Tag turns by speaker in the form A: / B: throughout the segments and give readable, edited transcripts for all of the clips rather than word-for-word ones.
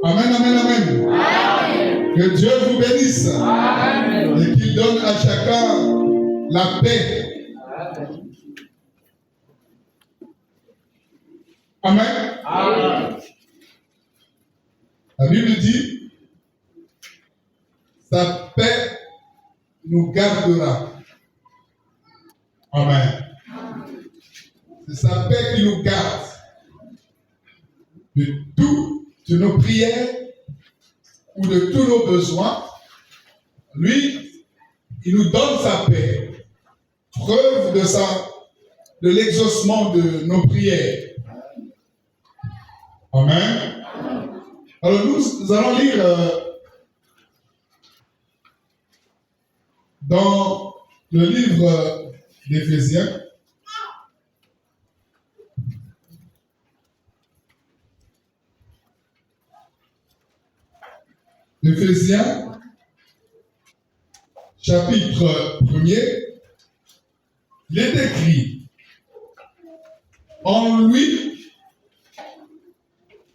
A: Amen, amen, amen. Amen. Que Dieu vous bénisse. Amen. Et qu'il donne à chacun la paix. Amen. Amen. La Bible dit, sa paix nous gardera. Amen. C'est sa paix qui nous garde de nos prières ou de tous nos besoins. Lui, il nous donne sa paix. Preuve de l'exaucement de nos prières. Amen. Alors nous allons lire dans le livre d'Éphésiens. Éphésiens, chapitre 1er, il est écrit, en lui,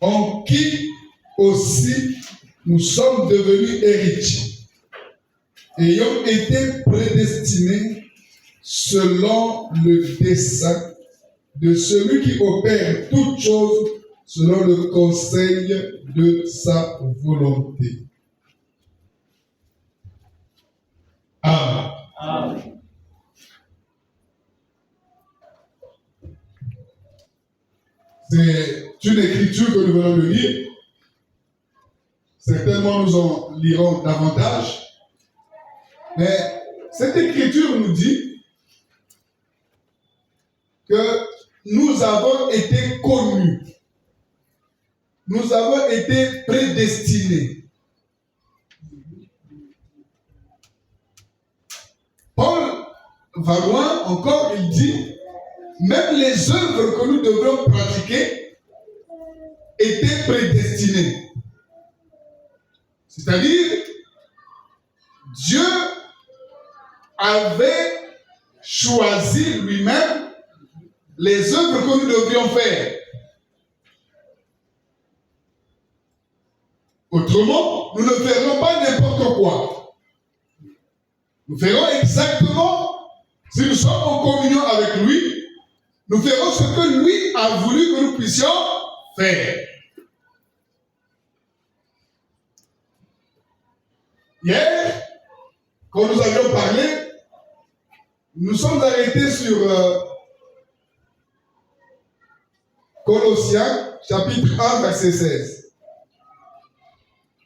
A: en qui aussi nous sommes devenus héritiers, ayant été prédestinés selon le dessein de celui qui opère toutes choses selon le conseil de sa volonté. Amen. Amen. C'est une écriture que nous venons de lire. Certainement, nous en lirons davantage. Mais cette écriture nous dit que nous avons été connus. Nous avons été prédestinés. Paul va loin encore, il dit, même les œuvres que nous devrons pratiquer étaient prédestinées. C'est-à-dire, Dieu avait choisi lui-même les œuvres que nous devrions faire. Autrement, nous ne ferons pas n'importe quoi. Nous ferons exactement, si nous sommes en communion avec lui, nous ferons ce que lui a voulu que nous puissions faire. Hier, quand nous avions parlé, nous sommes arrêtés sur Colossiens, chapitre 1, verset 16.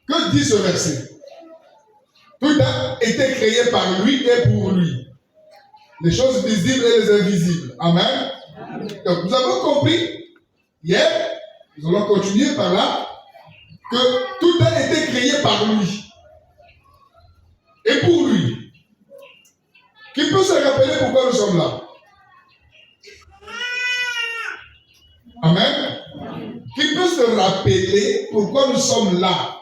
A: Que dit ce verset? Tout a été créé par lui et pour lui. Les choses visibles et les invisibles. Amen. Amen. Donc nous avons compris hier, nous allons continuer par là, que tout a été créé par lui et pour lui. Qui peut se rappeler pourquoi nous sommes là? Amen. Qui peut se rappeler pourquoi nous sommes là?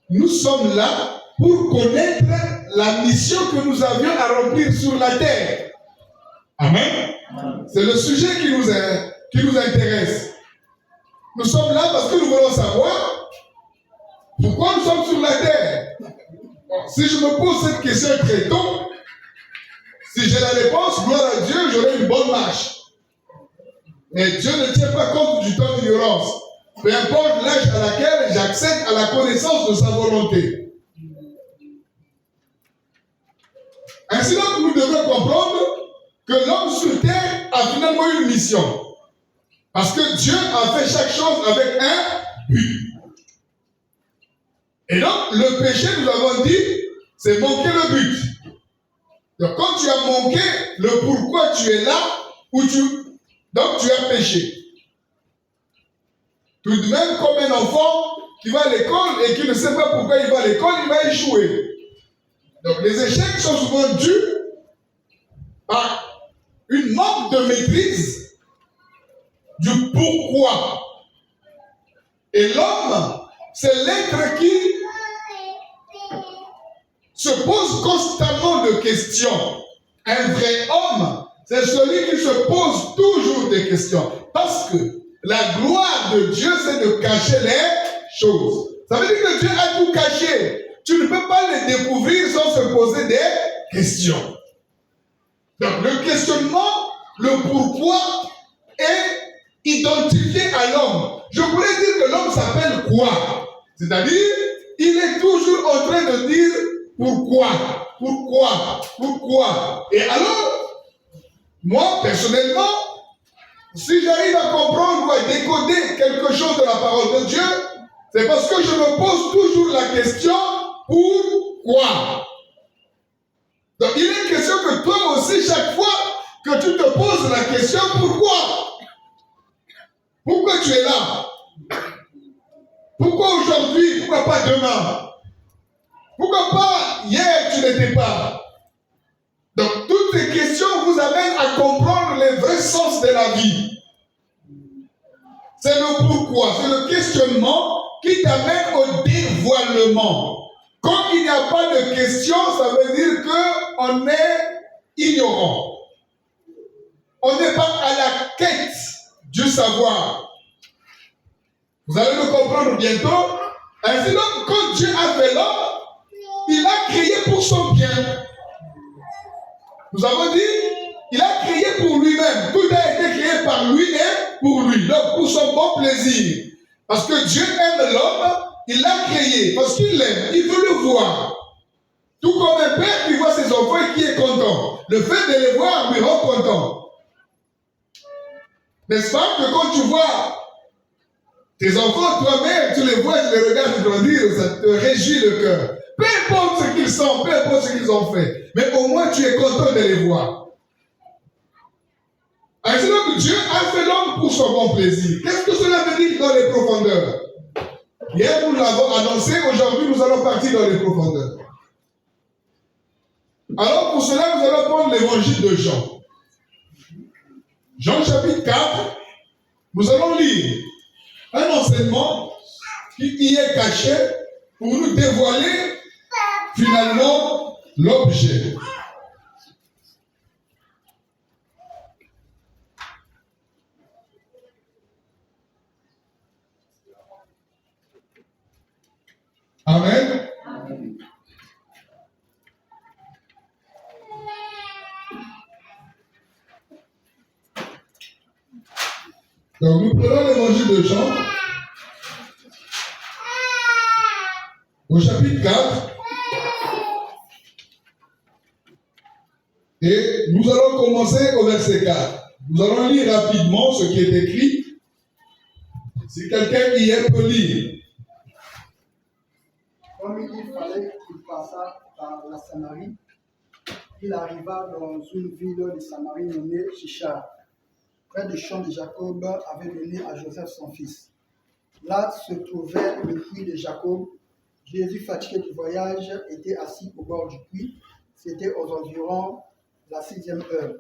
A: Nous sommes là pour connaître la mission que nous avions à remplir sur la terre. Amen. C'est le sujet qui nous intéresse. Nous sommes là parce que nous voulons savoir pourquoi nous sommes sur la terre. Bon, si je me pose cette question très tôt, si j'ai la réponse, gloire à Dieu, j'aurai une bonne marche. Mais Dieu ne tient pas compte du temps d'ignorance. Peu importe l'âge à laquelle j'accède à la connaissance de sa volonté. Ainsi donc, nous devons comprendre que l'homme sur terre a finalement une mission. Parce que Dieu a fait chaque chose avec un but. Et donc, le péché, nous avons dit, c'est manquer le but. Donc, quand tu as manqué le pourquoi tu es là, donc tu as péché. Tout de même, comme un enfant qui va à l'école et qui ne sait pas pourquoi il va à l'école, il va échouer. Donc, les échecs sont souvent dus par une manque de maîtrise du pourquoi. Et l'homme, c'est l'être qui se pose constamment de questions. Un vrai homme, c'est celui qui se pose toujours des questions. Parce que La gloire de Dieu, c'est de cacher les choses. Ça veut dire que Dieu a tout caché. Tu ne peux pas les découvrir sans se poser des questions. Donc le questionnement, le pourquoi est identifié à l'homme. Je voulais dire que l'homme s'appelle quoi? C'est-à-dire, il est toujours en train de dire pourquoi, pourquoi, pourquoi. Et alors, moi, personnellement, si j'arrive à comprendre ou à décoder quelque chose de la parole de Dieu, c'est parce que je me pose toujours la question pourquoi. Donc il est question que toi aussi, chaque fois que tu te poses la question pourquoi. Pourquoi tu es là? Pourquoi aujourd'hui? Pourquoi pas demain? Pourquoi pas hier tu n'étais pas? Donc toutes ces questions vous amènent à comprendre le vrai sens de la vie. C'est le pourquoi, c'est le questionnement qui t'amène au dévoilement. Quand il n'y a pas de question, ça veut dire qu'on est ignorant. On n'est pas à la quête du savoir. Vous allez le comprendre bientôt. Ainsi donc, quand Dieu a fait l'homme, il a créé pour son bien. Nous avons dit, il a créé pour lui-même. Tout a été créé par lui et pour lui. Donc, pour son bon plaisir. Parce que Dieu aime l'homme, il l'a créé. Parce qu'il l'aime, il veut le voir. Tout comme un père qui voit ses enfants et qui est content. Le fait de les voir lui rend content. N'est-ce pas que quand tu vois tes enfants, toi-même, tu les vois, tu les regardes grandir, ça te réjouit le cœur. Peu importe ce qu'ils sont, peu importe ce qu'ils ont fait. Mais au moins tu es content de les voir. Ainsi donc Dieu a fait l'homme pour son bon plaisir. Qu'est-ce que cela veut dire dans les profondeurs? Hier nous l'avons annoncé, aujourd'hui nous allons partir dans les profondeurs. Alors pour cela nous allons prendre l'évangile de Jean. Jean chapitre 4, nous allons lire un enseignement qui y est caché pour nous dévoiler finalement l'objet. Amen. Amen. Donc nous prenons l'évangile de Jean au chapitre 4 et nous allons commencer au verset 4. Nous allons lire rapidement ce qui est écrit. Si quelqu'un y est peut lire.
B: Comme il fallait qu'il passât par la Samarie, il arriva dans une ville de Samarie nommée Sychar, près du champ de Jacob avait donné à Joseph son fils. Là se trouvait le puits de Jacob. Jésus, fatigué du voyage, était assis au bord du puits. C'était aux environs de la 6e heure.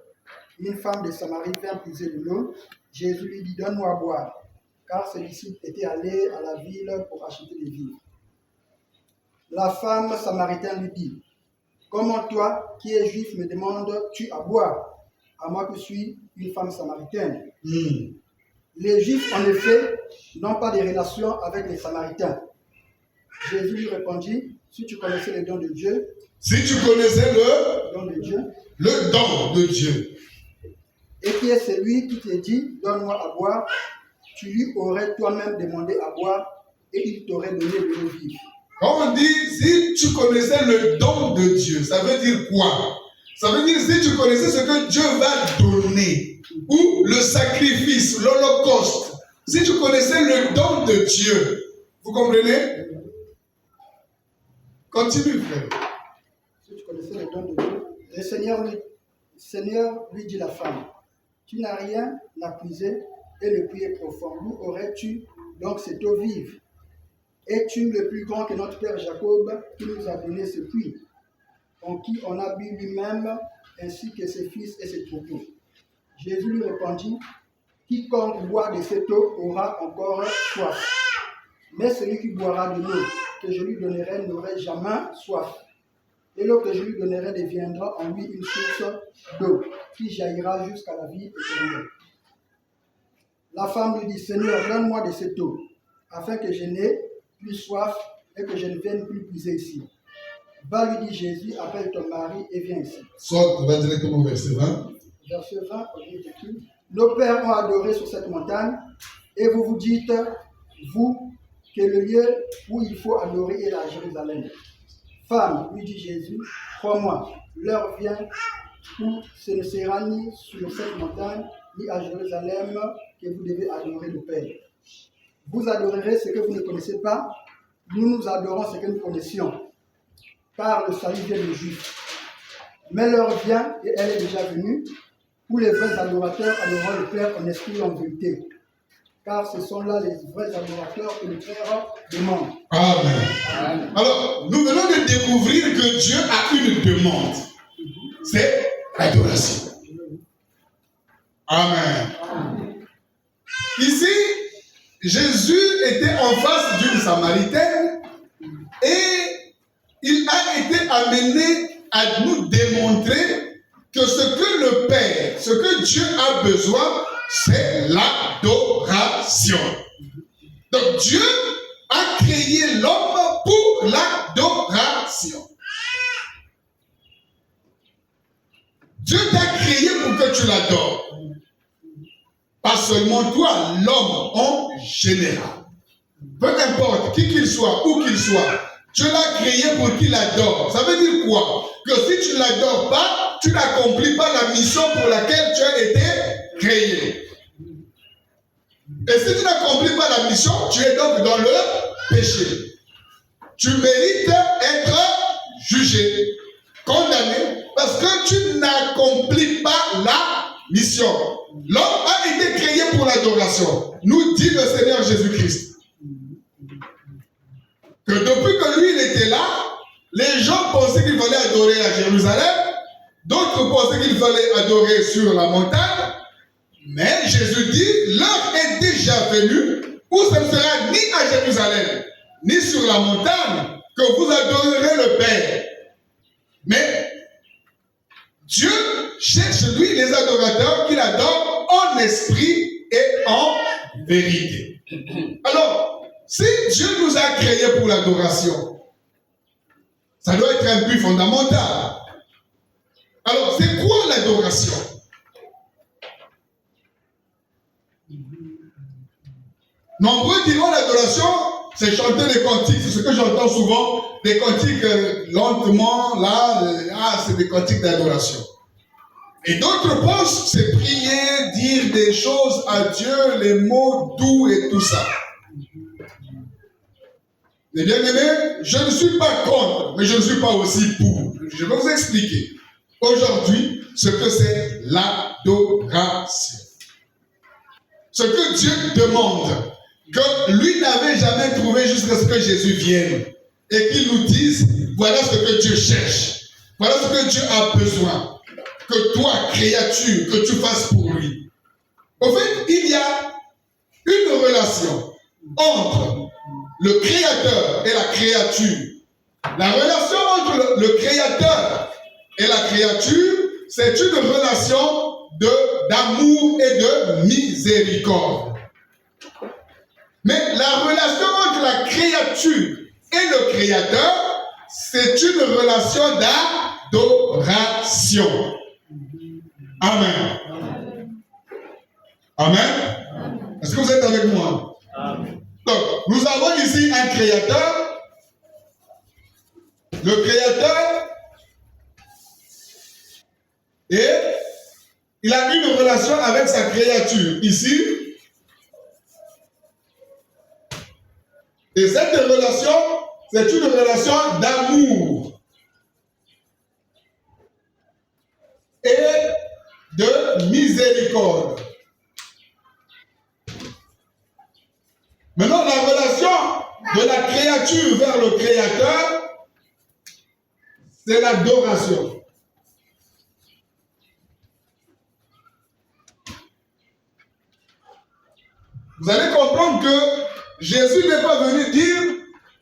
B: Une femme de Samarie vint puiser de l'eau. Jésus lui dit, donne-moi à boire, car ses disciples étaient allés à la ville pour acheter des vivres. La femme samaritaine lui dit, comment toi, qui es juif, me demandes-tu à boire, à moi que je suis une femme samaritaine? Les Juifs, en effet, n'ont pas de relation avec les Samaritains. Jésus lui répondit, si tu connaissais le don de Dieu,
A: si tu connaissais le
B: don de Dieu,
A: le don de Dieu,
B: et qui est celui qui te dit, donne-moi à boire, tu lui aurais toi-même demandé à boire, et il t'aurait donné de l'eau vive.
A: Quand on dit, si tu connaissais le don de Dieu, ça veut dire quoi? Ça veut dire si tu connaissais ce que Dieu va donner, ou le sacrifice, l'holocauste, si tu connaissais le don de Dieu, vous comprenez? Continue, frère.
B: Si tu connaissais le don de Dieu, le Seigneur lui dit la femme, tu n'as rien à puiser et le puits est profond. Où aurais-tu donc cette eau vive? Es-tu le plus grand que notre père Jacob qui nous a donné ce puits, en qui on a bu lui-même, ainsi que ses fils et ses troupeaux? Jésus lui répondit, quiconque boit de cette eau aura encore soif. Mais celui qui boira de l'eau que je lui donnerai n'aurait jamais soif. Et l'eau que je lui donnerai deviendra en lui une source d'eau qui jaillira jusqu'à la vie éternelle. La femme lui dit, Seigneur, donne-moi de cette eau, afin que je n'ai plus soif et que je ne vienne plus puiser ici. Va, lui dit Jésus, appelle ton mari et viens ici.
A: Soit, on va directement au verset 20.
B: Verset 20, on dit écrit, nos pères ont adoré sur cette montagne, et vous vous dites, vous, que le lieu où il faut adorer est à Jérusalem. Femme, lui dit Jésus, crois-moi, l'heure vient où ce ne sera ni sur cette montagne, ni à Jérusalem que vous devez adorer le Père. Vous adorerez ce que vous ne connaissez pas, nous adorons ce que nous connaissions, car le salut vient des Juifs. Mais l'heure vient, et elle est déjà venue, où les vrais adorateurs adoreront le Père en esprit et en vérité. Car ce sont là les vrais adorateurs que le Père demande.
A: Amen. Amen. Alors, nous venons de découvrir que Dieu a une demande. C'est l'adoration. Amen. Amen. Ici, Jésus était en face d'une Samaritaine et il a été amené à nous démontrer que ce que le Père, ce que Dieu a besoin, c'est l'adoration. Donc Dieu a créé l'homme pour l'adoration. Dieu t'a créé pour que tu l'adores. Pas seulement toi, l'homme en général. Peu importe qui qu'il soit, où qu'il soit, Dieu l'a créé pour qu'il adore. Ça veut dire quoi? Que si tu ne l'adores pas, tu n'accomplis pas la mission pour laquelle tu as été créé. Et si tu n'accomplis pas la mission, tu es donc dans le péché. Tu mérites être jugé, condamné, parce que tu n'accomplis pas la mission. L'homme a été créé pour l'adoration, nous dit le Seigneur Jésus-Christ. Que depuis que lui, il était là, les gens pensaient qu'il fallait adorer à Jérusalem, d'autres pensaient qu'il fallait adorer sur la montagne, mais Jésus dit, l'heure est déjà venue où ce ne sera ni à Jérusalem, ni sur la montagne que vous adorerez le Père. Mais Dieu cherche, lui, les adorateurs qu'il adore en esprit et en vérité. Alors, si Dieu nous a créés pour l'adoration, ça doit être un but fondamental. Alors, c'est quoi l'adoration? Nombreux diront l'adoration, c'est chanter des cantiques. C'est ce que j'entends souvent, des cantiques lentement, là, c'est des cantiques d'adoration. Et d'autres pensent, c'est prier, dire des choses à Dieu, les mots doux et tout ça. Les bien-aimés, je ne suis pas contre, mais je ne suis pas aussi pour. Je vais vous expliquer aujourd'hui ce que c'est l'adoration. Ce que Dieu demande, que lui n'avait jamais trouvé jusqu'à ce que Jésus vienne et qu'il nous dise, voilà ce que Dieu cherche, voilà ce que Dieu a besoin, que toi, créature, que tu fasses pour lui. En fait, il y a une relation entre le Créateur et la créature. La relation entre le Créateur et la créature, c'est une relation d'amour et de miséricorde. Mais la relation entre la créature et le Créateur, c'est une relation d'adoration. Amen. Amen. Est-ce que vous êtes avec moi? Amen. Donc, nous avons ici un Créateur. Le Créateur, et il a une relation avec sa créature ici. Et cette relation, c'est une relation d'amour et de miséricorde. Maintenant, la relation de la créature vers le Créateur, c'est l'adoration. Vous allez comprendre que Jésus n'est pas venu dire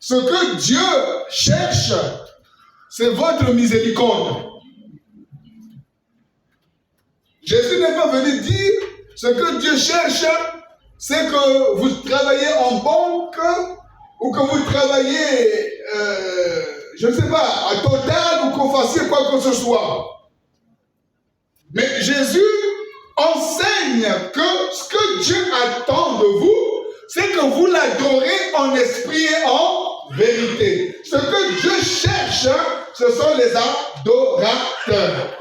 A: ce que Dieu cherche, c'est votre miséricorde. Jésus n'est pas venu dire ce que Dieu cherche, c'est que vous travaillez en banque ou que vous travaillez, je ne sais pas, à Total ou qu'on fassiez quoi que ce soit. Mais Jésus enseigne que ce que Dieu attend de vous, c'est que vous l'adorez en esprit et en vérité. Ce que Dieu cherche, ce sont les adorateurs.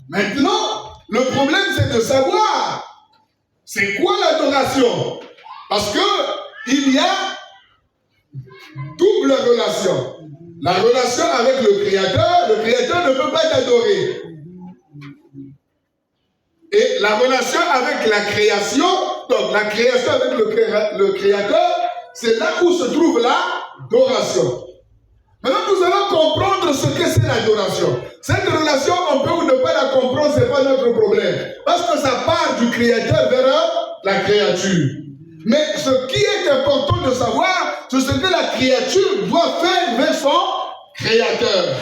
A: Maintenant, le problème c'est de savoir c'est quoi l'adoration. Parce que il y a double relation. La relation avec le Créateur ne peut pas t'adorer. Et la relation avec la création, donc la création avec le Créateur, c'est là où se trouve l'adoration. Maintenant, nous allons comprendre ce que c'est l'adoration. Cette relation, on peut ou ne pas la comprendre, ce n'est pas notre problème. Parce que ça part du Créateur vers la créature. Mais ce qui est important de savoir, c'est ce que la créature doit faire vers son Créateur.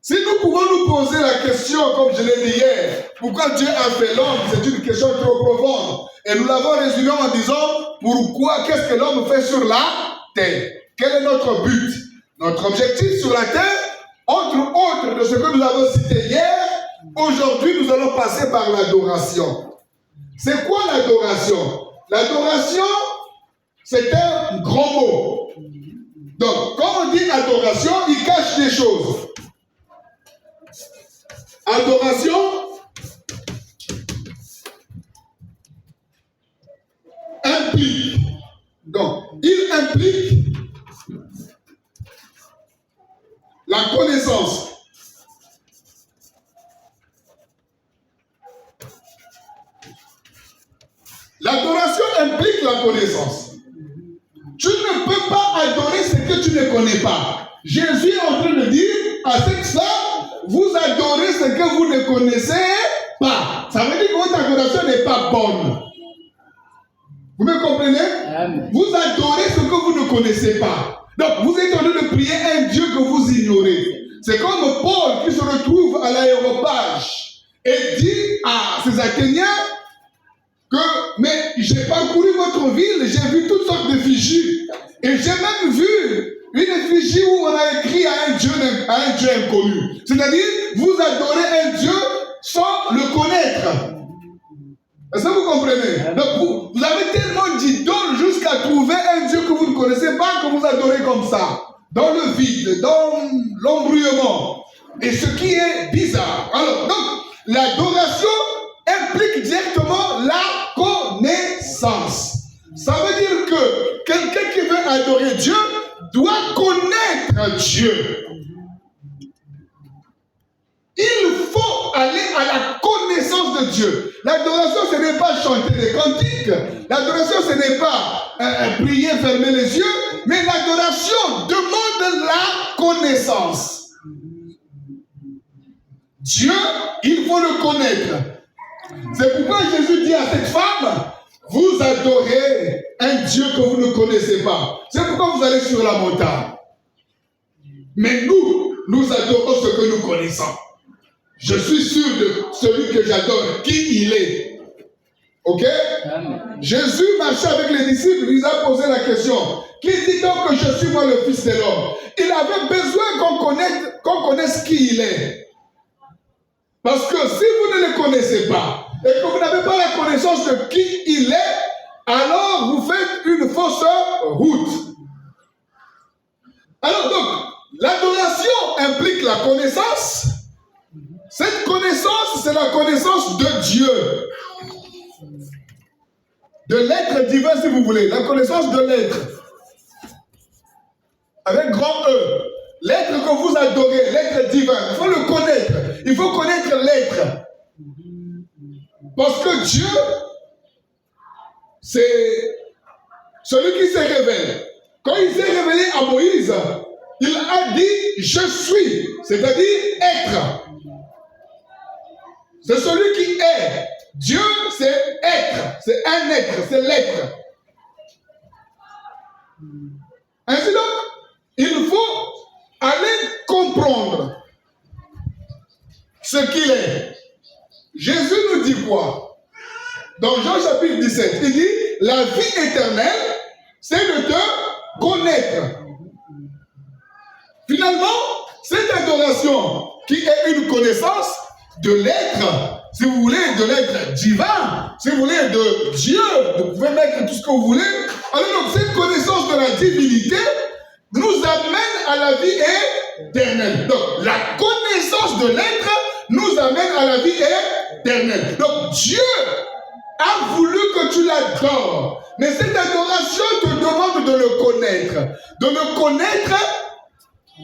A: Si nous pouvons nous poser la question, comme je l'ai dit hier, pourquoi Dieu a fait l'homme, c'est une question trop profonde. Et nous l'avons résumé en disant, pourquoi, qu'est-ce que l'homme fait sur la terre? Quel est notre but? Notre objectif sur la terre, entre autres de ce que nous avons cité hier, aujourd'hui nous allons passer par l'adoration. C'est quoi l'adoration? L'adoration, c'est un grand mot. Donc, quand on dit adoration, il cache des choses. Adoration implique. Donc, il implique la connaissance. L'adoration implique la connaissance. Tu ne peux pas adorer ce que tu ne connais pas. Jésus est en train de dire à cette femme, vous adorez ce que vous ne connaissez pas. Ça veut dire que votre adoration n'est pas bonne. Vous me comprenez? Amen. Vous adorez ce que vous ne connaissez pas. Donc, vous êtes en train de prier un Dieu que vous ignorez. C'est comme Paul qui se retrouve à l'aéropage et dit à ses Athéniens que, mais j'ai parcouru votre ville, j'ai vu toutes sortes d'effigies. Et j'ai même vu une effigie où on a écrit à un Dieu inconnu. C'est-à-dire, vous adorez un Dieu sans le connaître. Est-ce que vous comprenez? Donc, vous avez tellement d'idoles jusqu'à trouver un Dieu que vous ne connaissez pas, que vous adorez comme ça. Dans le vide, dans l'embrouillement. Et ce qui est bizarre. Alors, donc, l'adoration implique directement la connaissance. Ça veut dire que quelqu'un qui veut adorer Dieu doit connaître Dieu. Il faut aller à la connaissance de Dieu. L'adoration, ce n'est pas chanter des cantiques. L'adoration, ce n'est pas prier, fermer les yeux. Mais l'adoration demande la connaissance. Dieu, il faut le connaître. C'est pourquoi Jésus dit à cette femme, vous adorez un Dieu que vous ne connaissez pas. C'est pourquoi vous allez sur la montagne. Mais nous adorons ce que nous connaissons. Je suis sûr de celui que j'adore, qui il est. Ok? Amen. Jésus marchait avec les disciples, il a posé la question. Qui dit donc que je suis moi le Fils de l'homme? Il avait besoin qu'on connaisse qui il est. Parce que si vous ne le connaissez pas, et que vous n'avez pas la connaissance de qui il est, alors vous faites une fausse route. Alors donc, l'adoration implique la connaissance. Cette connaissance, c'est la connaissance de Dieu. De l'être divin, si vous voulez. La connaissance de l'être. Avec grand E. L'être que vous adorez, l'être divin. Il faut le connaître. Il faut connaître l'être. Parce que Dieu, c'est celui qui se révèle. Quand il s'est révélé à Moïse, il a dit « Je suis », c'est-à-dire être. C'est celui qui est. Dieu, c'est être. C'est un être, c'est l'être. Ainsi donc, il faut aller comprendre ce qu'il est. Jésus nous dit quoi? dans Jean chapitre 17, il dit, la vie éternelle, c'est de te connaître. Finalement, cette adoration qui est une connaissance de l'être, si vous voulez, de l'être divin, si vous voulez, de Dieu, vous pouvez mettre tout ce que vous voulez. Alors donc, cette connaissance de la divinité nous amène à la vie éternelle. Donc, la connaissance de l'être nous amène à la vie éternelle. Donc, Dieu a voulu que tu l'adores. Mais cette adoration te demande de le connaître. De le connaître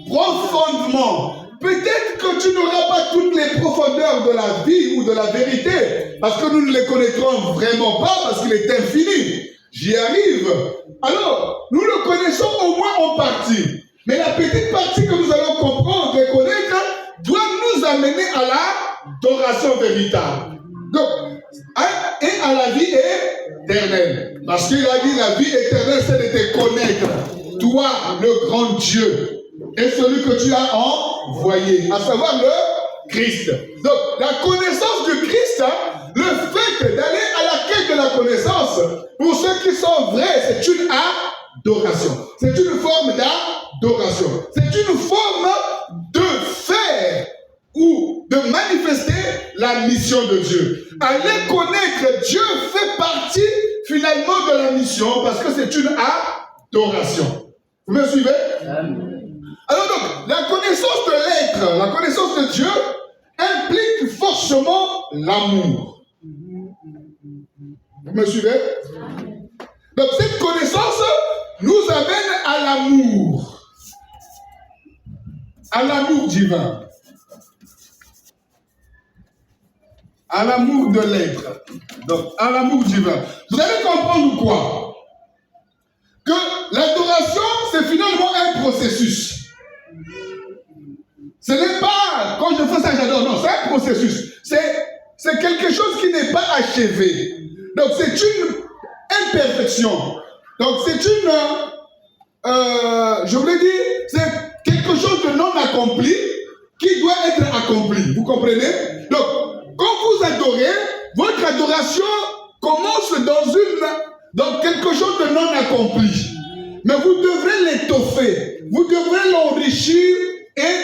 A: profondément. Peut-être que tu n'auras pas toutes les profondeurs de la vie ou de la vérité, parce que nous ne les connaîtrons vraiment pas, parce qu'il est infini. J'y arrive. Alors, nous le connaissons au moins en partie. Mais la petite partie que nous allons comprendre et connaître doit nous amener à l'adoration véritable. Donc, et à la vie éternelle. Parce qu'il a dit la vie éternelle, c'est de te connaître. Toi, le grand Dieu. Et celui que tu as envoyé, à savoir le Christ. Donc, la connaissance du Christ, le fait d'aller à la quête de la connaissance, pour ceux qui sont vrais, c'est une adoration. C'est une forme d'adoration. C'est une forme de faire ou de manifester la mission de Dieu. Aller connaître Dieu fait partie finalement de la mission parce que c'est une adoration. Vous me suivez? Alors donc, la connaissance de l'être, la connaissance de Dieu implique forcément l'amour. Vous me suivez? Donc cette connaissance nous amène à l'amour. À l'amour divin. À l'amour de l'être. Donc, à l'amour divin. Vous allez comprendre quoi? Que l'adoration, c'est finalement un processus. Ce n'est pas, quand je fais ça, j'adore. Non, c'est un processus. C'est quelque chose qui n'est pas achevé. Donc, c'est une imperfection. Donc, c'est une, je voulais dire, c'est quelque chose de non accompli qui doit être accompli. Vous comprenez? Donc, quand vous adorez, votre adoration commence dans quelque chose de non accompli. Mais vous devrez l'étoffer. Vous devrez l'enrichir et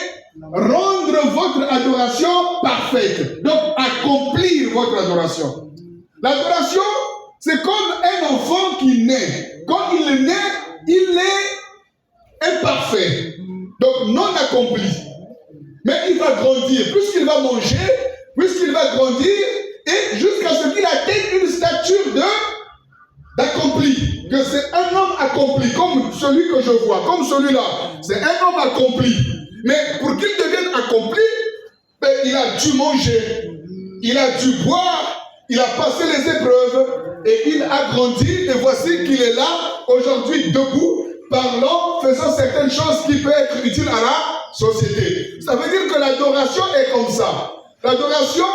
A: rendre votre adoration parfaite. Donc, accomplir votre adoration. L'adoration, c'est comme un enfant qui naît. Quand il naît, il est imparfait. Donc, non accompli. Mais il va grandir. Puisqu'il va manger, puisqu'il va grandir, et jusqu'à ce qu'il atteigne une stature d'accompli. Que c'est un homme accompli, comme celui que je vois, comme celui-là. C'est un homme accompli. Mais pour qu'il devienne accompli, ben, il a dû manger, il a dû boire, il a passé les épreuves, et il a grandi, et voici qu'il est là, aujourd'hui, debout, parlant, faisant certaines choses qui peuvent être utiles à la société. Ça veut dire que l'adoration est comme ça. L'adoration,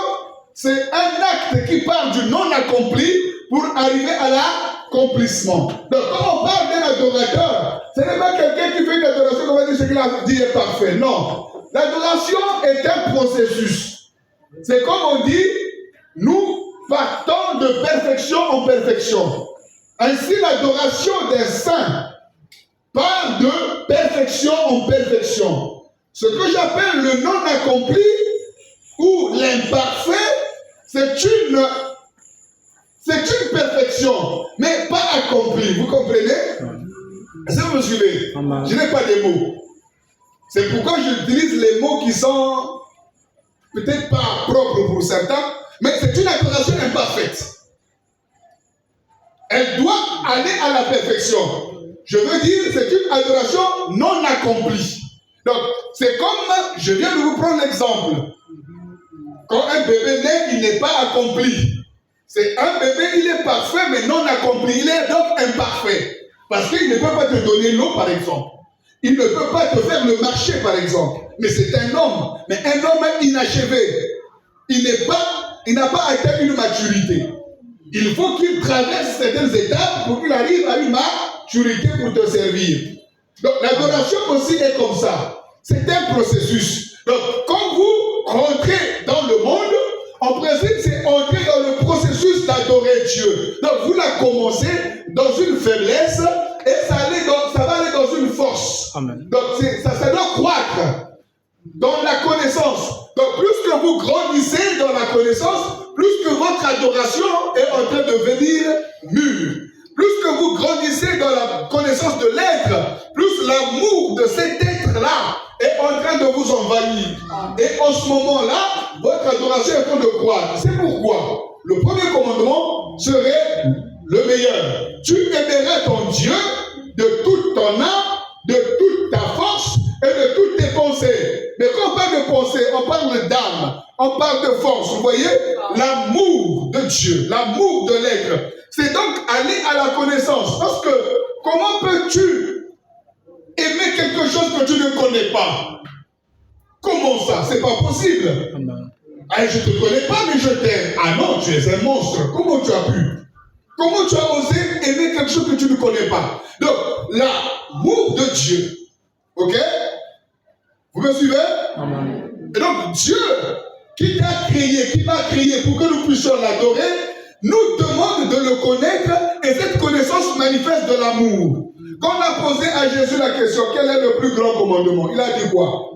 A: c'est un acte qui part du non accompli pour arriver à l'accomplissement. Donc, quand on parle d'un adorateur, ce n'est pas quelqu'un qui fait une adoration qu'on va dire ce qu'il a dit est parfait. Non. L'adoration est un processus. C'est comme on dit, nous partons de perfection en perfection. Ainsi, l'adoration des saints part de perfection en perfection. Ce que j'appelle le non accompli ou l'imparfait, c'est une perfection, mais pas accomplie. Vous comprenez? Est-ce que vous me suivez? Je n'ai pas de mots. C'est pourquoi j'utilise les mots qui sont peut-être pas propres pour certains, mais c'est une adoration imparfaite. Elle doit aller à la perfection. Je veux dire, c'est une adoration non accomplie. Donc, c'est comme, je viens de vous prendre l'exemple. Quand un bébé naît, il n'est pas accompli. C'est un bébé, il est parfait, mais non accompli. Il est donc imparfait. Parce qu'il ne peut pas te donner l'eau, par exemple. Il ne peut pas te faire le marché, par exemple. Mais c'est un homme. Mais un homme inachevé. Il n'a pas atteint une maturité. Il faut qu'il traverse certaines étapes pour qu'il arrive à une maturité pour te servir. Donc l'adoration aussi est comme ça. C'est un processus. Donc quand vous rentrez dans le monde, en principe, c'est entrer dans le processus d'adorer Dieu. Donc vous la commencez dans une faiblesse et ça va aller dans une force.
C: Amen.
A: Donc ça doit croître dans la connaissance. Donc plus que vous grandissez dans la connaissance, plus que votre adoration est en train de devenir mûre. Plus que vous grandissez dans la connaissance de l'être, plus l'amour de cet être-là est en train de vous envahir. Et en ce moment-là, votre adoration est en train de croître. C'est pourquoi le premier commandement serait le meilleur. Tu aimeras ton Dieu de toute ton âme, de toute ta force et de toutes tes pensées. Mais quand on parle de pensée, on parle d'âme, on parle de force. Vous voyez, l'amour de Dieu, l'amour de l'être. C'est donc aller à la connaissance. Parce que comment peux-tu aimer quelque chose que tu ne connais pas? Comment ça? C'est pas possible. Ah, je ne te connais pas, mais je t'aime. Ah non, tu es un monstre. Comment tu as pu? Comment tu as osé aimer quelque chose que tu ne connais pas? Donc, l'amour de Dieu. Ok? Vous me suivez?
C: Amen.
A: Et donc, Dieu, qui t'a créé, qui m'a créé pour que nous puissions l'adorer, nous demande de le connaître et cette connaissance manifeste de l'amour. Quand on a posé à Jésus la question, quel est le plus grand commandement? Il a dit quoi?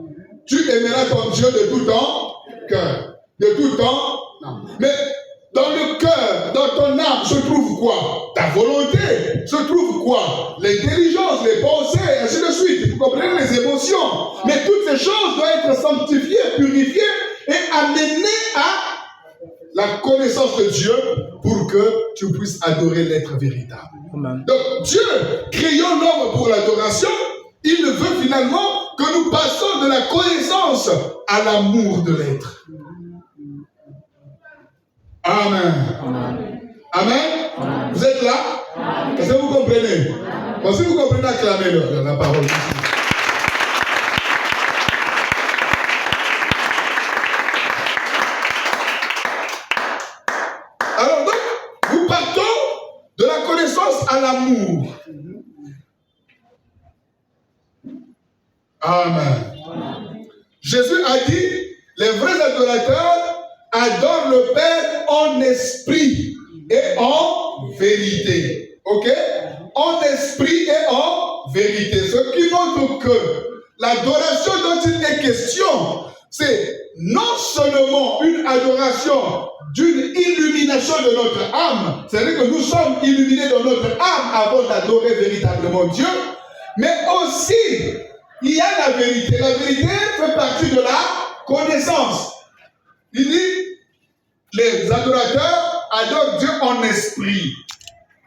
A: Tu aimeras ton Dieu de tout ton cœur. De tout ton âme. Mais dans le cœur, dans ton âme, se trouve quoi? Ta volonté. Se trouve quoi? L'intelligence, les pensées, ainsi de suite. Vous comprenez les émotions. Mais toutes ces choses doivent être sanctifiées, purifiées et amenées à la connaissance de Dieu pour que tu puisses adorer l'être véritable.
C: Amen.
A: Donc Dieu, créant l'homme pour l'adoration, il veut finalement que nous passions de la connaissance à l'amour de l'être. Amen.
C: Amen.
A: Amen.
C: Amen.
A: Vous êtes là? Est-ce que vous comprenez? Bon, si vous comprenez, acclamez la parole. Alors donc, nous partons de la connaissance à l'amour. Amen. Jésus a dit, les vrais adorateurs adorent le Père en esprit et en vérité. Ok? En esprit et en vérité. Ce qui montre que l'adoration dont il est question, c'est non seulement une adoration d'une illumination de notre âme, c'est-à-dire que nous sommes illuminés dans notre âme avant d'adorer véritablement Dieu, mais aussi il y a la vérité. La vérité fait partie de la connaissance. Il dit, les adorateurs adorent Dieu en esprit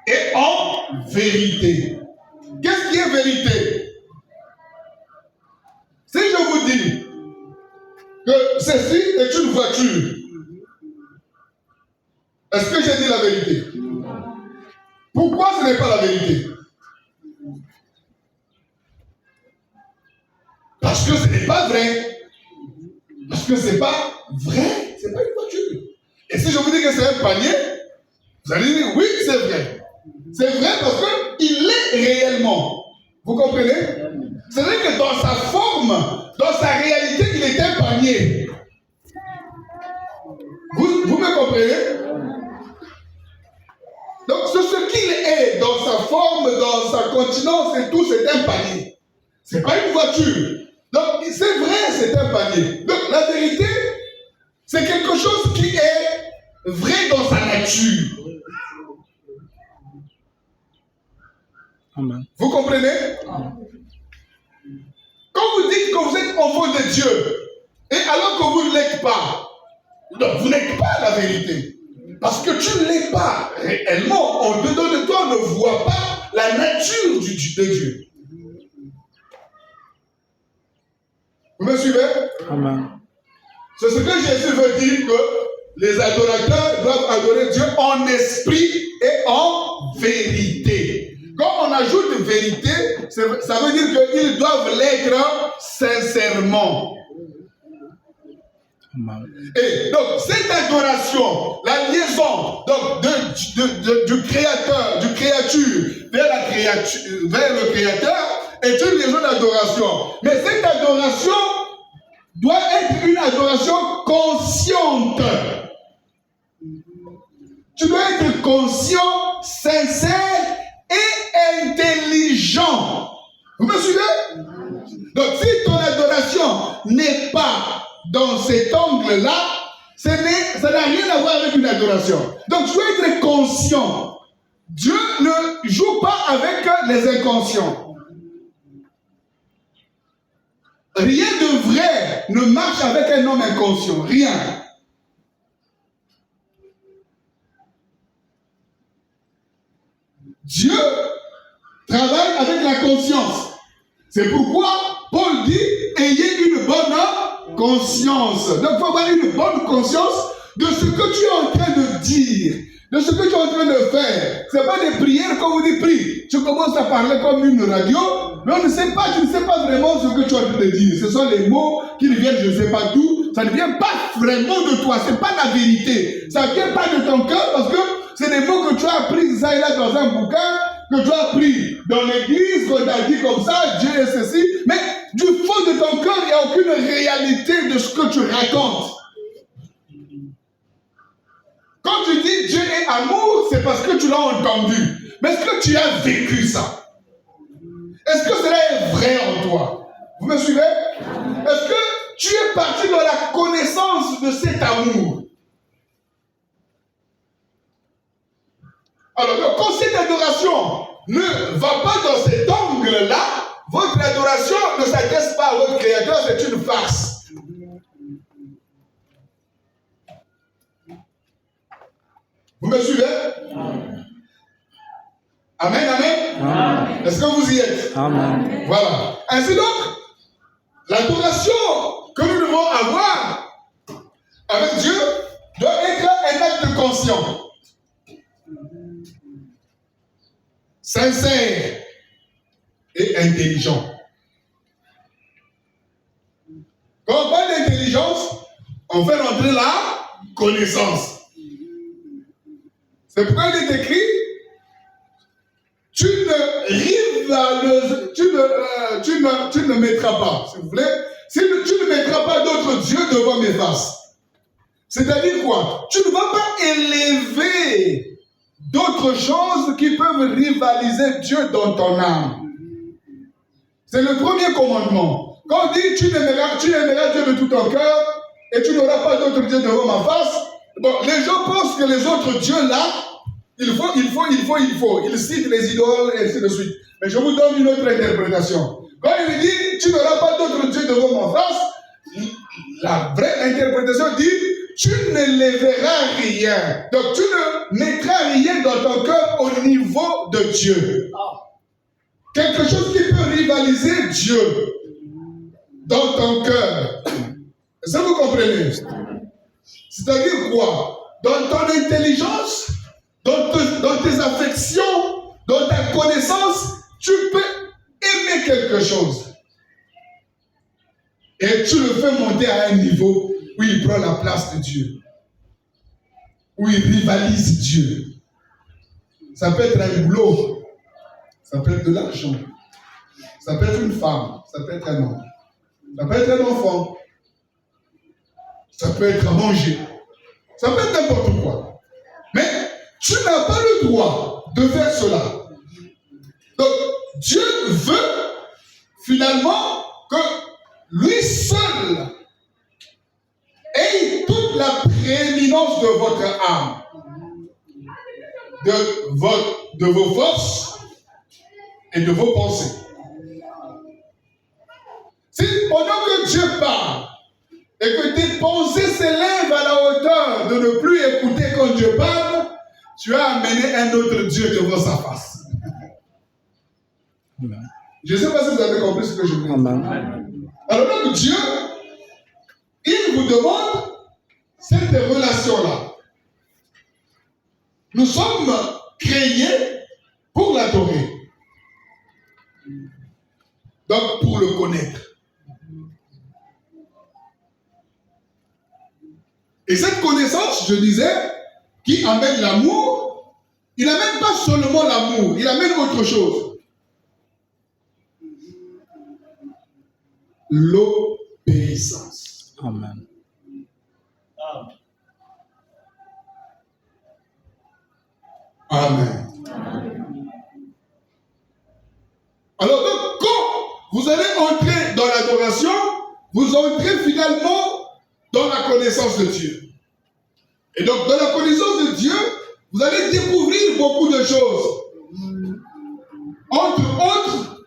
A: et en vérité. Qu'est-ce qui est vérité? Si je vous dis que ceci est une voiture, est-ce que j'ai dit la vérité? Pourquoi ce n'est pas la vérité? Parce que ce n'est pas vrai. Parce que ce n'est pas vrai. Ce n'est pas une voiture. Et si je vous dis que c'est un panier, vous allez dire oui, c'est vrai. C'est vrai parce qu'il l'est réellement. Vous comprenez? C'est vrai que dans sa forme, dans sa réalité, il est un panier. Vous me comprenez? Donc ce qu'il est dans sa forme, dans sa continence et tout, c'est un panier. Ce n'est pas une voiture. Donc c'est vrai, c'est un panier. Donc la vérité, c'est quelque chose qui est vrai dans sa nature.
C: Amen.
A: Vous comprenez? Quand vous dites que vous êtes enfant de Dieu, et alors que vous ne l'êtes pas, donc vous n'êtes pas la vérité. Parce que tu ne l'es pas réellement. En dedans de toi, on ne voit pas la nature de Dieu. Vous me suivez?
C: Amen.
A: C'est ce que Jésus veut dire, que les adorateurs doivent adorer Dieu en esprit et en vérité. Quand on ajoute vérité, ça veut dire qu'ils doivent l'être sincèrement.
C: Amen.
A: Et donc, cette adoration, la liaison donc, du créateur, du créature vers le créateur, est une liaison d'adoration. Mais cette adoration doit être une adoration consciente. Tu dois être conscient, sincère et intelligent. Vous me suivez? Donc, si ton adoration n'est pas dans cet angle-là, ça n'a rien à voir avec une adoration. Donc, tu dois être conscient. Dieu ne joue pas avec les inconscients. Rien de vrai ne marche avec un homme inconscient. Rien. Dieu travaille avec la conscience. C'est pourquoi Paul dit, ayez une bonne conscience. Donc, il faut avoir une bonne conscience de ce que tu es en train de dire, de ce que tu es en train de faire. Ce n'est pas des prières qu'on vous dit prie. Tu commences à parler comme une radio, mais on ne sait pas, tu ne sais pas vraiment ce que tu es en train de dire. Ce sont les mots qui viennent, je ne sais pas d'où. Ça ne vient pas vraiment de toi, ce n'est pas la vérité. Ça ne vient pas de ton cœur parce que c'est des mots que tu as appris ça et là dans un bouquin, que tu as appris dans l'église, qu'on t'a dit comme ça, Dieu est ceci. Mais du fond de ton cœur, il n'y a aucune réalité de ce que tu racontes. Quand tu dis Dieu est amour, c'est parce que tu l'as entendu. Mais est-ce que tu as vécu ça? Est-ce que cela est vrai en toi? Vous me suivez? Est-ce que tu es parti dans la connaissance de cet amour? Alors, donc, quand cette adoration ne va pas dans cet angle-là, votre adoration ne s'adresse pas à votre Créateur, c'est une farce. Vous me suivez? Amen, amen. Amen. Est-ce que vous y êtes? Amen. Voilà. Ainsi donc, l'adoration que nous devons avoir avec Dieu doit être un acte conscient, sincère et intelligent. Quand on parle d'intelligence, on fait rentrer la connaissance. C'est pourquoi il est écrit, tu ne mettras pas, si vous voulez, tu ne mettras pas d'autres dieux devant mes faces. C'est-à-dire quoi? Tu ne vas pas élever d'autres choses qui peuvent rivaliser Dieu dans ton âme. C'est le premier commandement. Quand on dit tu aimeras Dieu de tout ton cœur et tu n'auras pas d'autres dieux devant ma face, bon, les gens pensent que les autres dieux là, il faut. Ils citent les idoles et ainsi de suite. Mais je vous donne une autre interprétation. Quand il dit tu n'auras pas d'autres dieux devant ma face, la vraie interprétation dit tu ne lèveras rien. Donc tu ne mettras rien dans ton cœur au niveau de Dieu. Quelque chose qui peut rivaliser Dieu dans ton cœur. Est-ce que vous comprenez? C'est-à-dire quoi? Dans ton intelligence, dans tes affections, dans ta connaissance, tu peux aimer quelque chose. Et tu le fais monter à un niveau où il prend la place de Dieu. Où il rivalise Dieu. Ça peut être un boulot. Ça peut être de l'argent. Ça peut être une femme. Ça peut être un homme. Ça peut être un enfant. Ça peut être à manger. Ça peut être n'importe quoi. Mais tu n'as pas le droit de faire cela. Donc, Dieu veut finalement que lui seul ait toute la prééminence de votre âme, de vos forces et de vos pensées. Si pendant que Dieu parle et que tes pensées s'élèvent à la hauteur de ne plus écouter quand Dieu parle, tu as amené un autre Dieu devant sa face. Amen. Je ne sais pas si vous avez compris ce que je veux dire. Alors donc Dieu, il vous demande cette relation-là. Nous sommes créés pour l'adorer. Donc pour le connaître. Et cette connaissance, je disais, qui amène l'amour, il n'amène pas seulement l'amour, il amène autre chose. L'obéissance. Amen. Amen. Alors donc, quand vous allez entrer dans l'adoration, vous entrez finalement dans la connaissance de Dieu. Et donc, dans la connaissance de Dieu, vous allez découvrir beaucoup de choses. Entre autres,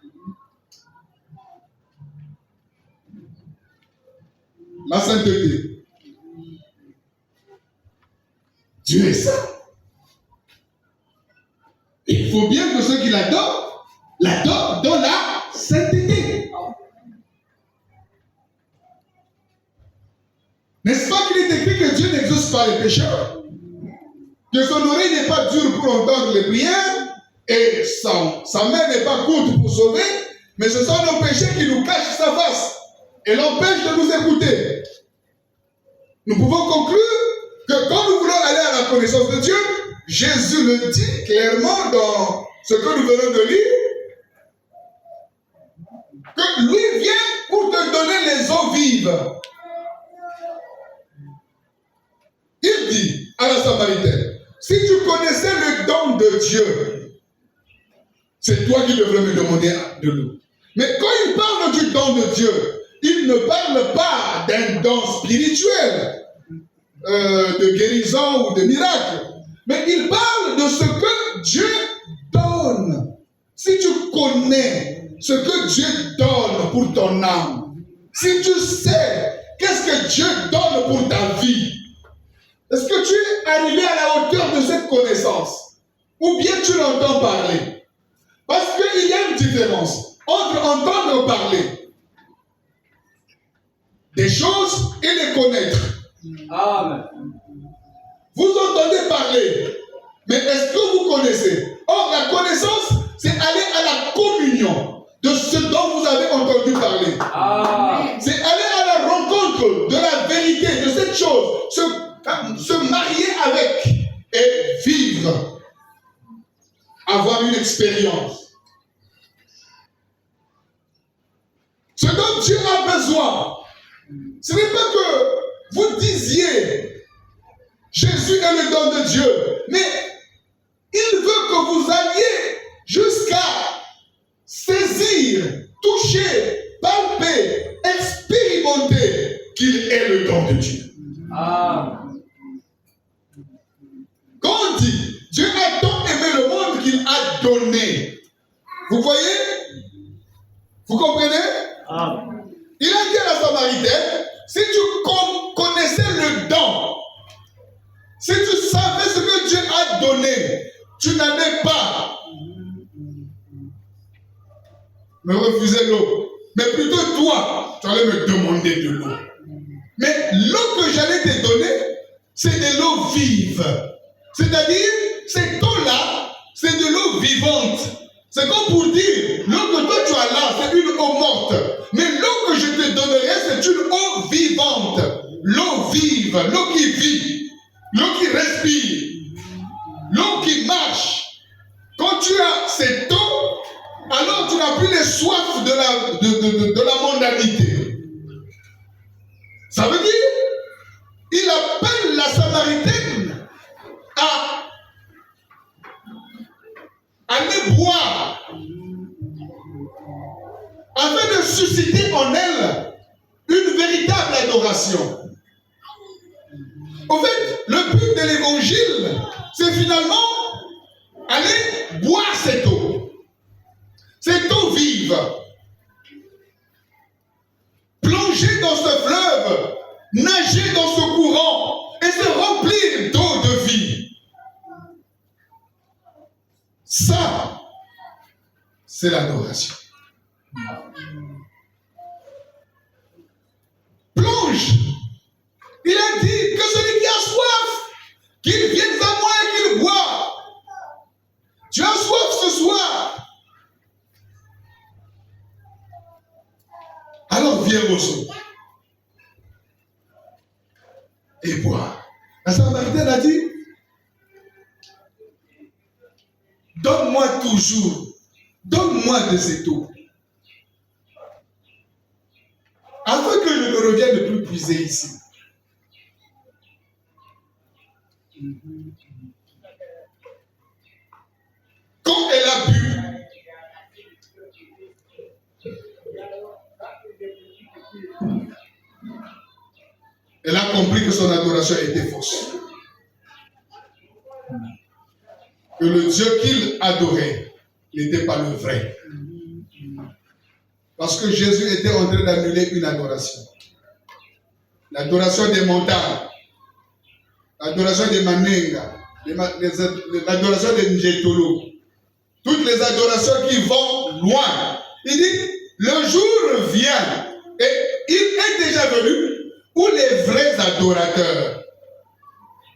A: la sainteté. Dieu est saint. Il faut bien que ceux qui l'adorent dans la sainteté. N'est-ce pas qu'il est écrit que Dieu n'exauce pas les pécheurs? Que son oreille n'est pas dure pour entendre les prières et sa main n'est pas courte pour sauver, mais ce sont nos péchés qui nous cachent sa face et l'empêchent de nous écouter. Nous pouvons conclure que quand nous voulons aller à la connaissance de Dieu, Jésus le dit clairement dans ce que nous venons de lire, que lui vient pour te donner les eaux vives. Il dit à la Samaritaine, si tu connaissais le don de Dieu, c'est toi qui devrais me demander de l'eau. Mais quand il parle du don de Dieu, il ne parle pas d'un don spirituel, de guérison ou de miracle. Mais il parle de ce que Dieu donne. Si tu connais ce que Dieu donne pour ton âme, si tu sais qu'est-ce que Dieu donne pour ta vie, est-ce que tu es arrivé à la hauteur de cette connaissance? Ou bien tu l'entends parler? Parce qu'il y a une différence entre entendre parler des choses et les connaître.
D: Amen.
A: Vous entendez parler, mais est-ce que vous connaissez? Or, la connaissance, c'est aller à la communion de ce dont vous avez entendu parler.
D: Amen.
A: C'est aller à la rencontre de la vérité, de cette chose, se marier avec et vivre, avoir une expérience. Ce dont Dieu a besoin, ce n'est pas que vous disiez Jésus est le don de Dieu, mais il veut que vous alliez jusqu'à saisir, toucher, palper, expérimenter qu'il est le don de Dieu.
D: Amen.
A: Quand on dit Dieu a tant aimé le monde qu'il a donné, vous voyez? Vous comprenez?
C: Amen.
A: Il a dit à la Samaritaine, si tu connaissais le don, si tu savais ce que Dieu a donné, tu n'allais pas me refuser l'eau. Mais plutôt toi, tu allais me demander de l'eau. Mais l'eau que j'allais te donner, c'est de l'eau vive. C'est-à-dire, cette eau-là, c'est de l'eau vivante. C'est comme pour dire, l'eau que toi tu as là, c'est une eau morte. Mais l'eau que je te donnerai, c'est une eau vivante. L'eau vive, l'eau qui vit, l'eau qui respire, l'eau qui marche. Quand tu as cette eau, alors tu n'as plus les soifs de la mondanité. Ça veut dire, il appelle la Samaritaine à aller boire, afin de susciter en elle une véritable adoration. En fait, le but de l'évangile, c'est finalement aller boire cette eau vive, plonger dans ce fleuve, nager dans ce courant et se remplir d'eau de vie. Ça, c'est l'adoration. Plonge. Il a dit que celui qui a soif, qu'il vienne à moi et qu'il boive. Tu as soif ce soir. Alors viens au son et bois. La Samaritaine a dit, donne-moi toujours, donne-moi de cette eau, afin que je ne revienne ne plus puiser ici. quand elle a bu, elle a compris que son adoration était fausse. Que le Dieu qu'il adorait n'était pas le vrai. Parce que Jésus était en train d'annuler une adoration. L'adoration des montagnes, l'adoration des Manenga, l'adoration des Njetolo. Toutes les adorations qui vont loin. Il dit, le jour vient, et il est déjà venu, où les vrais adorateurs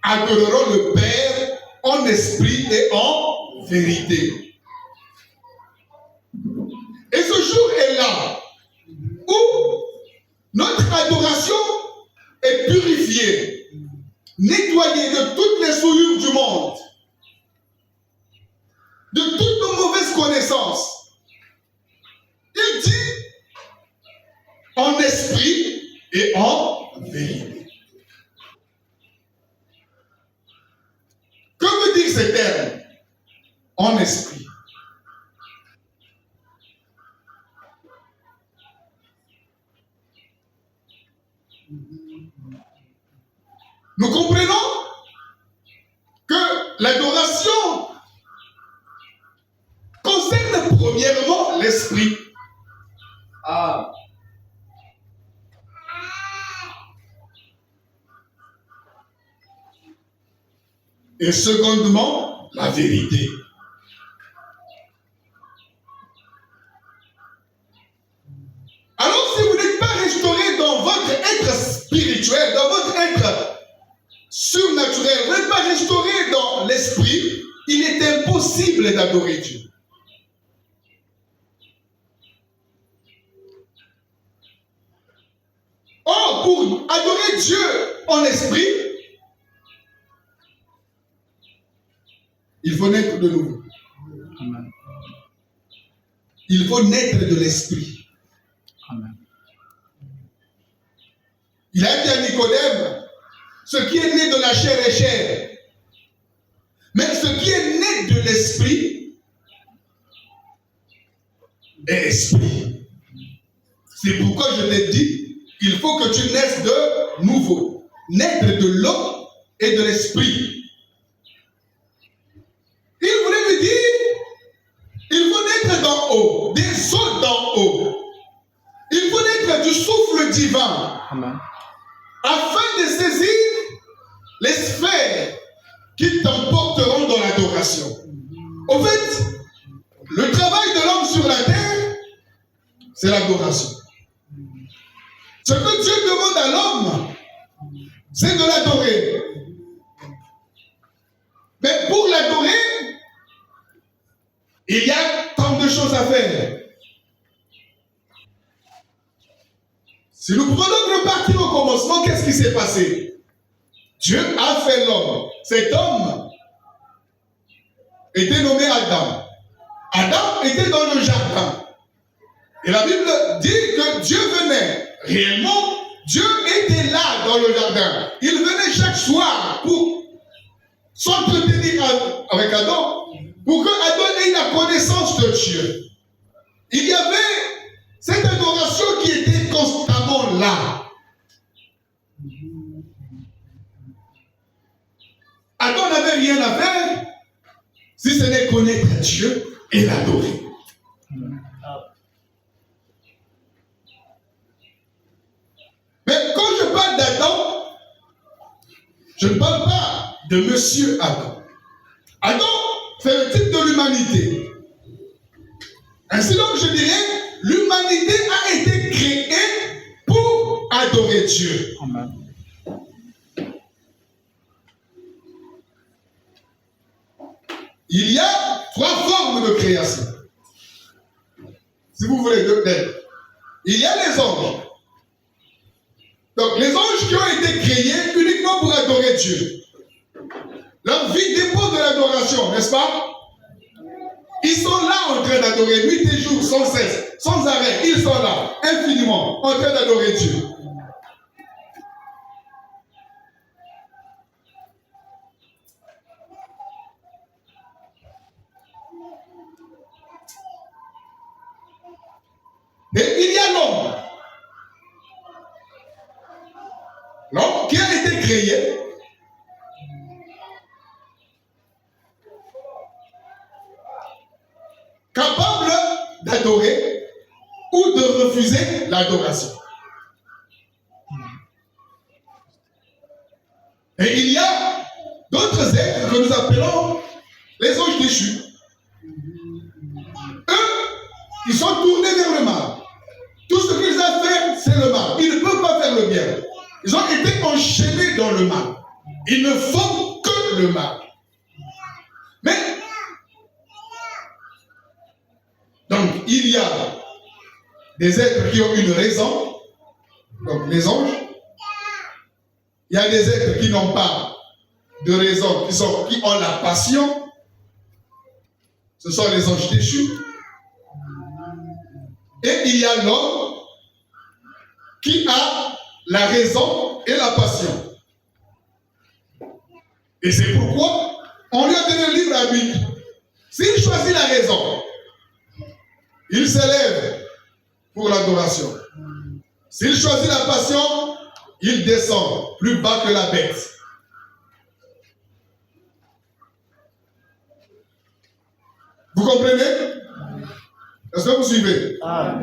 A: adoreront le Père en esprit et en vérité. Et ce jour est là, où notre adoration est purifiée, nettoyée de toutes les souillures du monde, de toutes nos mauvaises connaissances. Il dit en esprit et en vérité. Que veut dire ce terme? En esprit. Nous comprenons que l'adoration concerne premièrement l'esprit.
D: Amen.
A: Et secondement, la vérité. Alors, si vous n'êtes pas restauré dans votre être spirituel, dans votre être surnaturel, vous n'êtes pas restauré dans l'esprit, il est impossible d'adorer Dieu. Or, pour adorer Dieu en esprit, il faut naître de nouveau.
C: Amen.
A: Il faut naître de l'esprit.
C: Amen.
A: Il a dit à Nicodème, ce qui est né de la chair est chair. Mais ce qui est né de l'esprit est esprit. C'est pourquoi je t'ai dit, il faut que tu naisses de nouveau. Naître de l'eau et de l'esprit. Il voulait lui dire, il faut naître d'en haut, des eaux d'en haut. Il faut naître du souffle divin.
C: Amen.
A: Afin de saisir les sphères qui t'emporteront dans l'adoration. Au fait, le travail de l'homme sur la terre, c'est l'adoration. Ce que Dieu demande à l'homme, c'est de l'adorer. Mais pour l'adorer, il y a tant de choses à faire. Si nous prenons le parti au commencement, qu'est-ce qui s'est passé? Dieu a fait l'homme. Cet homme était nommé Adam. Adam était dans le jardin. Et la Bible dit que Dieu venait. Réellement, Dieu était là dans le jardin. Il venait chaque soir pour s'entretenir avec Adam, pour que Adam ait la connaissance de Dieu. Il y avait cette adoration qui était constamment là. Adam n'avait rien à faire si ce n'est connaître Dieu et l'adorer. Mais quand je parle d'Adam, je ne parle pas de Monsieur Adam. Adam, c'est le type de l'humanité. Ainsi donc, je dirais, l'humanité a été créée pour adorer Dieu.
C: Amen.
A: Il y a trois formes de création. Si vous voulez, d'être. Il y a les anges. Donc, les anges qui ont été créés uniquement pour adorer Dieu. Leur vie dépend de l'adoration, n'est-ce pas? Ils sont là en train d'adorer nuit et jour, sans cesse, sans arrêt. Ils sont là, infiniment, en train d'adorer Dieu. créé capable d'adorer ou de refuser l'adoration. Et il y a d'autres êtres que nous appelons les anges déchus. Eux, ils sont tournés vers le mal. Tout ce qu'ils ont fait, c'est le mal. Ils ne peuvent pas faire le bien. Ils ont été enchaînés dans le mal. Ils ne font que le mal. Mais, donc, il y a des êtres qui ont une raison, donc les anges. Il y a des êtres qui n'ont pas de raison, qui ont la passion. Ce sont les anges déchus. Et il y a l'homme qui a la raison et la passion. Et c'est pourquoi on lui a donné le libre arbitre. S'il choisit la raison, il s'élève pour l'adoration. S'il choisit la passion, il descend plus bas que la bête. Vous comprenez? Est-ce que vous suivez?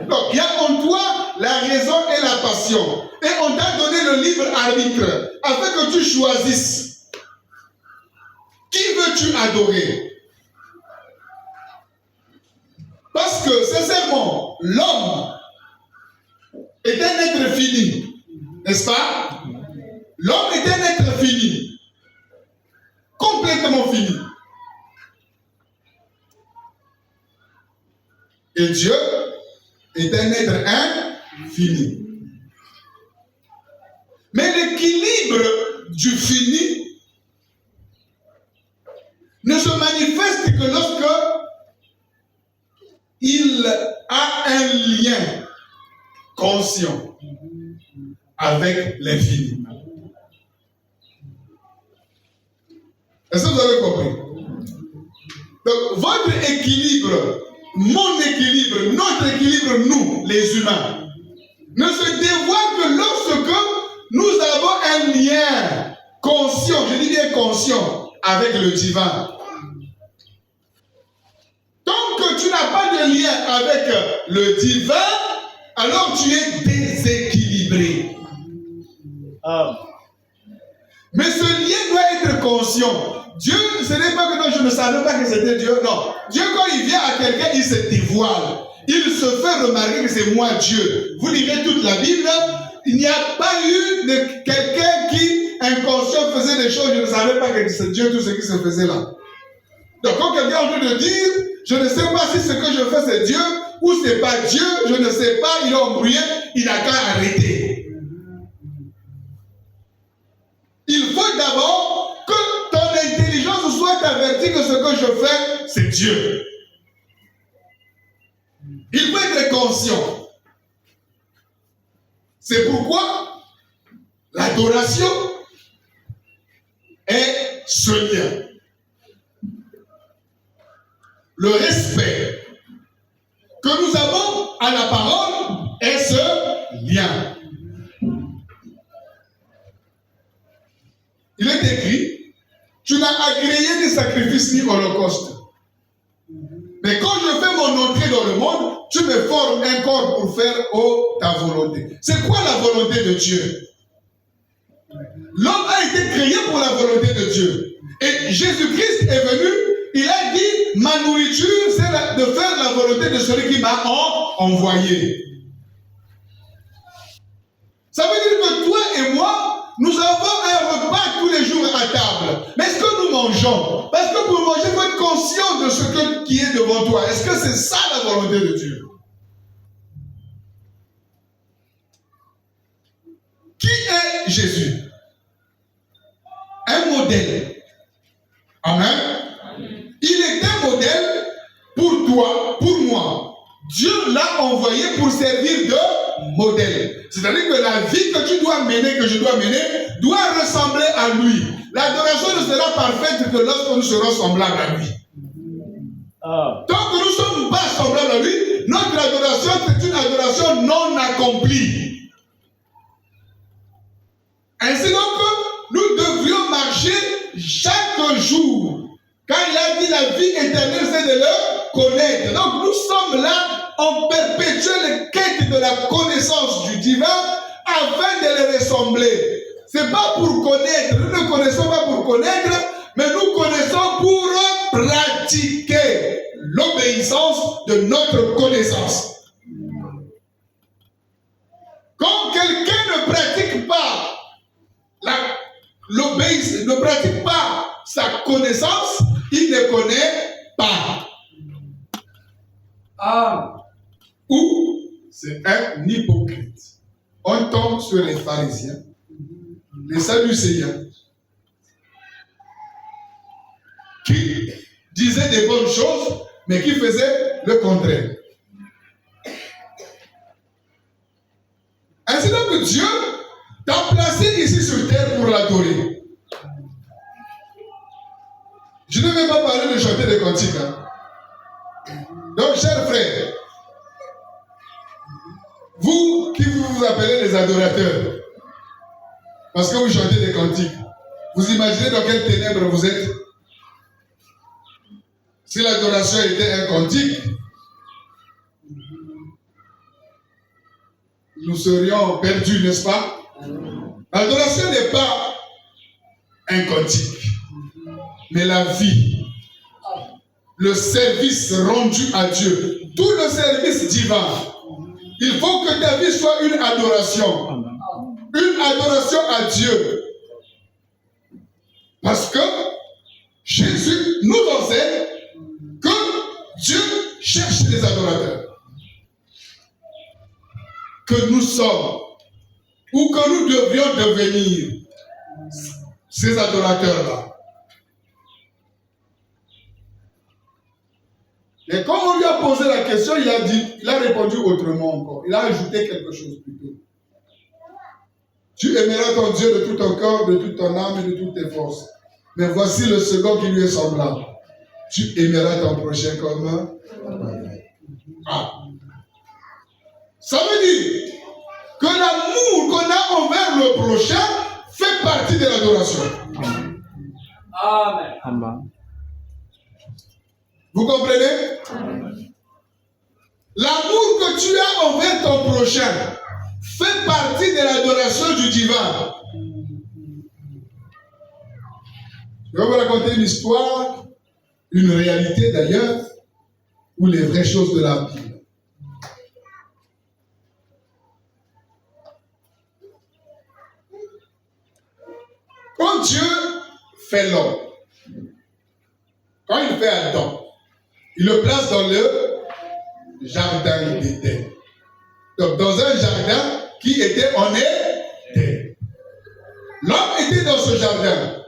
A: Donc, il y a en toi la raison et la passion. Et on t'a donné le libre arbitre afin que tu choisisses. Qui veux-tu adorer? Parce que, sincèrement, l'homme est un être fini. N'est-ce pas? L'homme est un être fini. Complètement fini. Et Dieu est un être infini. Mais l'équilibre du fini ne se manifeste que lorsque il a un lien conscient avec l'infini. Est-ce que vous avez compris? Donc, votre équilibre, mon équilibre, notre équilibre, nous, les humains, ne se dévoile que lorsque nous avons un lien conscient, je dis bien conscient, avec le divin. Tant que tu n'as pas de lien avec le divin, alors tu es déséquilibré. Mais ce lien doit être conscient. Dieu, ce n'est pas que non, je ne savais pas que c'était Dieu. Non. Dieu, quand il vient à quelqu'un, il se dévoile. Il se fait remarquer que c'est moi Dieu. Vous lirez toute la Bible. Il n'y a pas eu de quelqu'un qui, inconscient, faisait des choses. Je ne savais pas que c'est Dieu, tout ce qui se faisait là. Donc, quand quelqu'un est en train de dire, je ne sais pas si ce que je fais c'est Dieu ou c'est pas Dieu, je ne sais pas, il est embrouillé, il n'a qu'à arrêter. Il faut d'abord que ton intelligence soit avertie que ce que je fais, c'est Dieu. Il faut être conscient. C'est pourquoi l'adoration est ce lien. Le respect que nous avons à la parole est ce lien. Il est écrit, tu n'as agréé ni sacrifice ni holocauste. Mais quand je fais mon entrée dans le monde, tu me formes un corps pour faire ta volonté. C'est quoi la volonté de Dieu? L'homme a été créé pour la volonté de Dieu. Et Jésus-Christ est venu, il a dit, ma nourriture, c'est de faire la volonté de celui qui m'a envoyé. Ça veut dire que toi et moi, nous avons un repas tous les jours à table. Mais est-ce que nous mangeons? Parce que pour manger, il faut être conscient de ce qui est devant toi. Est-ce que c'est ça la volonté de Dieu? Qui est Jésus? Un modèle. Amen. Il est un modèle pour toi, pour moi. Dieu l'a envoyé pour servir de modèle. C'est-à-dire que la vie que tu dois mener, que je dois mener, doit ressembler à lui. L'adoration ne sera parfaite que lorsque nous serons semblables à lui. Tant que nous ne sommes pas semblables à lui, notre adoration est une adoration non accomplie. Ainsi donc, nous marcher chaque jour. Quand il a dit la vie éternelle, c'est de le connaître. Donc nous sommes là en perpétuelle quête de la connaissance du divin afin de le ressembler. C'est pas pour connaître, nous ne connaissons pas pour connaître, mais nous connaissons pour pratiquer l'obéissance de notre connaissance. Quand quelqu'un ne pratique pas l'obéissance, ne pratique pas sa connaissance, il ne connaît pas. Ou c'est un hypocrite. On tombe sur les pharisiens, les sadducéens, qui disaient des bonnes choses, mais qui faisaient le contraire. Ainsi donc Dieu t'a placé ici sur terre pour l'adorer. Je ne vais pas parler de chanter des cantiques. Donc, chers frères, vous qui vous appelez les adorateurs, parce que vous chantez des cantiques, vous imaginez dans quelles ténèbres vous êtes? Si l'adoration était un cantique, nous serions perdus, n'est-ce pas? L'adoration n'est pas un cantique, mais la vie, le service rendu à Dieu, tout le service divin. Il faut que ta vie soit une adoration à Dieu. Parce que Jésus nous enseigne que Dieu cherche les adorateurs. Que nous sommes, ou que nous devrions devenir ces adorateurs-là. Et quand on lui a posé la question, il a répondu autrement encore. Il a ajouté quelque chose plutôt. Tu aimeras ton Dieu de tout ton corps, de toute ton âme et de toutes tes forces. Mais voici le second qui lui est semblable. Tu aimeras ton prochain comme ça veut dire que l'amour qu'on a envers le prochain fait partie de l'adoration.
D: Amen.
C: Amen.
A: Vous comprenez? L'amour que tu as envers ton prochain fait partie de l'adoration du divin. Je vais vous raconter une histoire, une réalité d'ailleurs, ou les vraies choses de la Bible. Quand Dieu fait l'homme, quand il fait Adam, il le place dans le jardin d'Éden. Donc dans un jardin qui était en Éden. L'homme était dans ce jardin.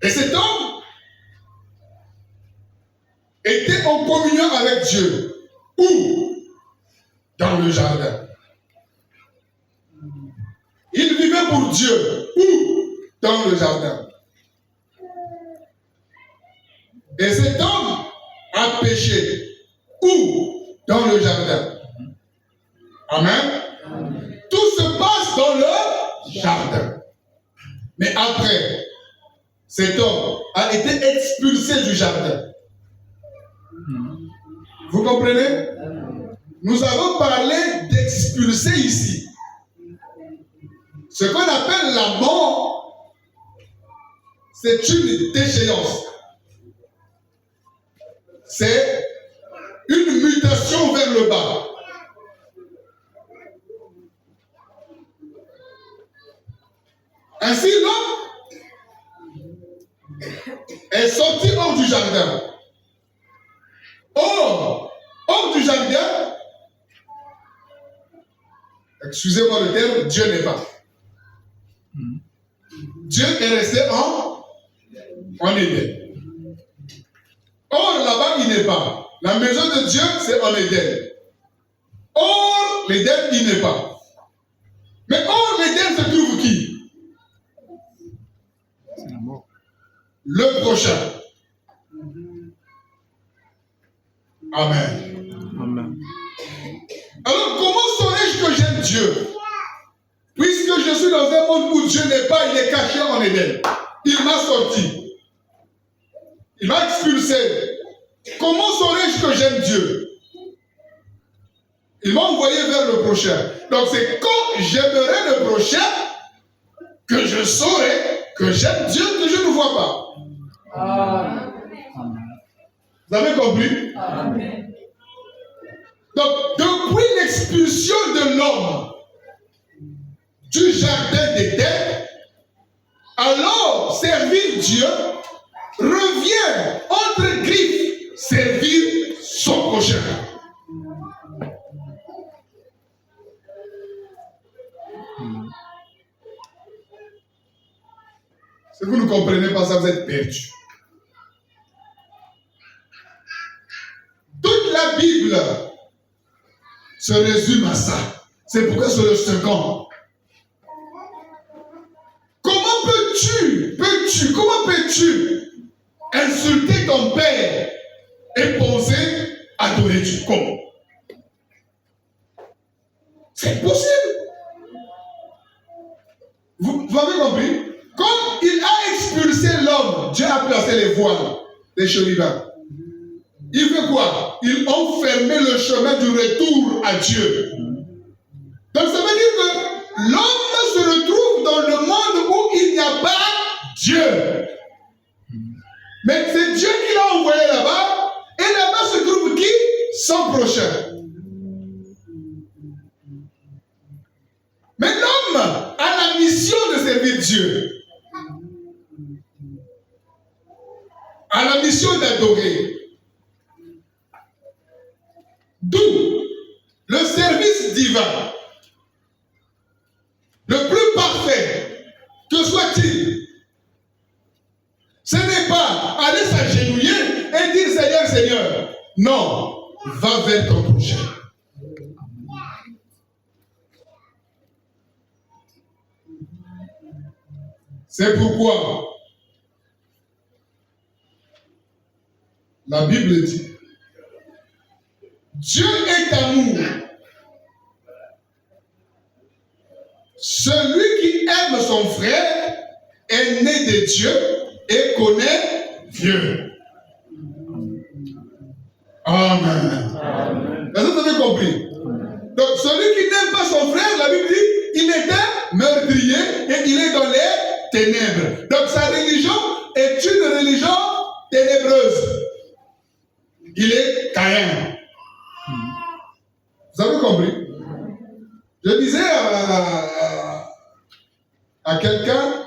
A: Et cet homme était en communion avec Dieu. Où? Dans le jardin. Il vivait pour Dieu. Où? Dans le jardin. Et cet homme a péché. Où? Dans le jardin. Amen. Tout se passe dans le jardin. Mais après, cet homme a été expulsé du jardin. Vous comprenez? Nous avons parlé d'expulser ici. Ce qu'on appelle la mort, c'est une déchéance. C'est une mutation vers le bas. Ainsi, l'homme est sorti hors du jardin. Hors du jardin, excusez-moi le terme, Dieu n'est pas. Dieu est resté en Éden. Or, là-bas, il n'est pas. La maison de Dieu, c'est en Éden. Or, l'Éden, il n'est pas. Mais hors l'Éden se trouve qui?
C: C'est la mort.
A: Le prochain. Amen.
C: Amen.
A: Alors, comment saurais-je que j'aime Dieu? Puisque puisque je suis dans un monde où Dieu n'est pas, il est caché en Éden. Il m'a sorti. Il m'a expulsé. Comment saurais-je que j'aime Dieu? Il m'a envoyé vers le prochain. Donc c'est quand j'aimerai le prochain que je saurai que j'aime Dieu que je ne vois pas.
B: Amen.
A: Vous avez compris?
B: Amen.
A: Donc depuis l'expulsion de l'homme du jardin d'Éden, alors servir Dieu revient entre griffes servir son prochain. Si vous ne comprenez pas ça, vous êtes perdus. Toute la Bible se résume à ça. C'est pourquoi c'est le second. Comment peux-tu insulter ton père et penser adorer Dieu? Comment? C'est possible. Vous avez compris? Quand il a expulsé l'homme, Dieu a placé les voiles, les chérubins. Il fait quoi? Ils ont fermé le chemin du retour à Dieu. Donc ça veut dire que l'homme se retrouve dans le monde où il n'y a pas Dieu. Mais c'est Dieu qui l'a envoyé là-bas. Et là-bas se trouve qui? Son prochain. Mais l'homme a la mission de servir Dieu. A la mission d'adorer. D'où le service divin, le plus parfait, que soit-il, ce n'est pas aller s'agenouiller et dire Seigneur, Seigneur. Non, va vers ton prochain. C'est pourquoi la Bible dit Dieu est amour. Celui qui aime son frère est né de Dieu et connaît Dieu. Amen. Est-ce que vous avez compris? Donc celui qui n'aime pas son frère, la Bible dit, il est un meurtrier et il est dans les ténèbres. Donc sa religion est une religion ténébreuse. Il est Caïn. Vous avez compris? Je disais à quelqu'un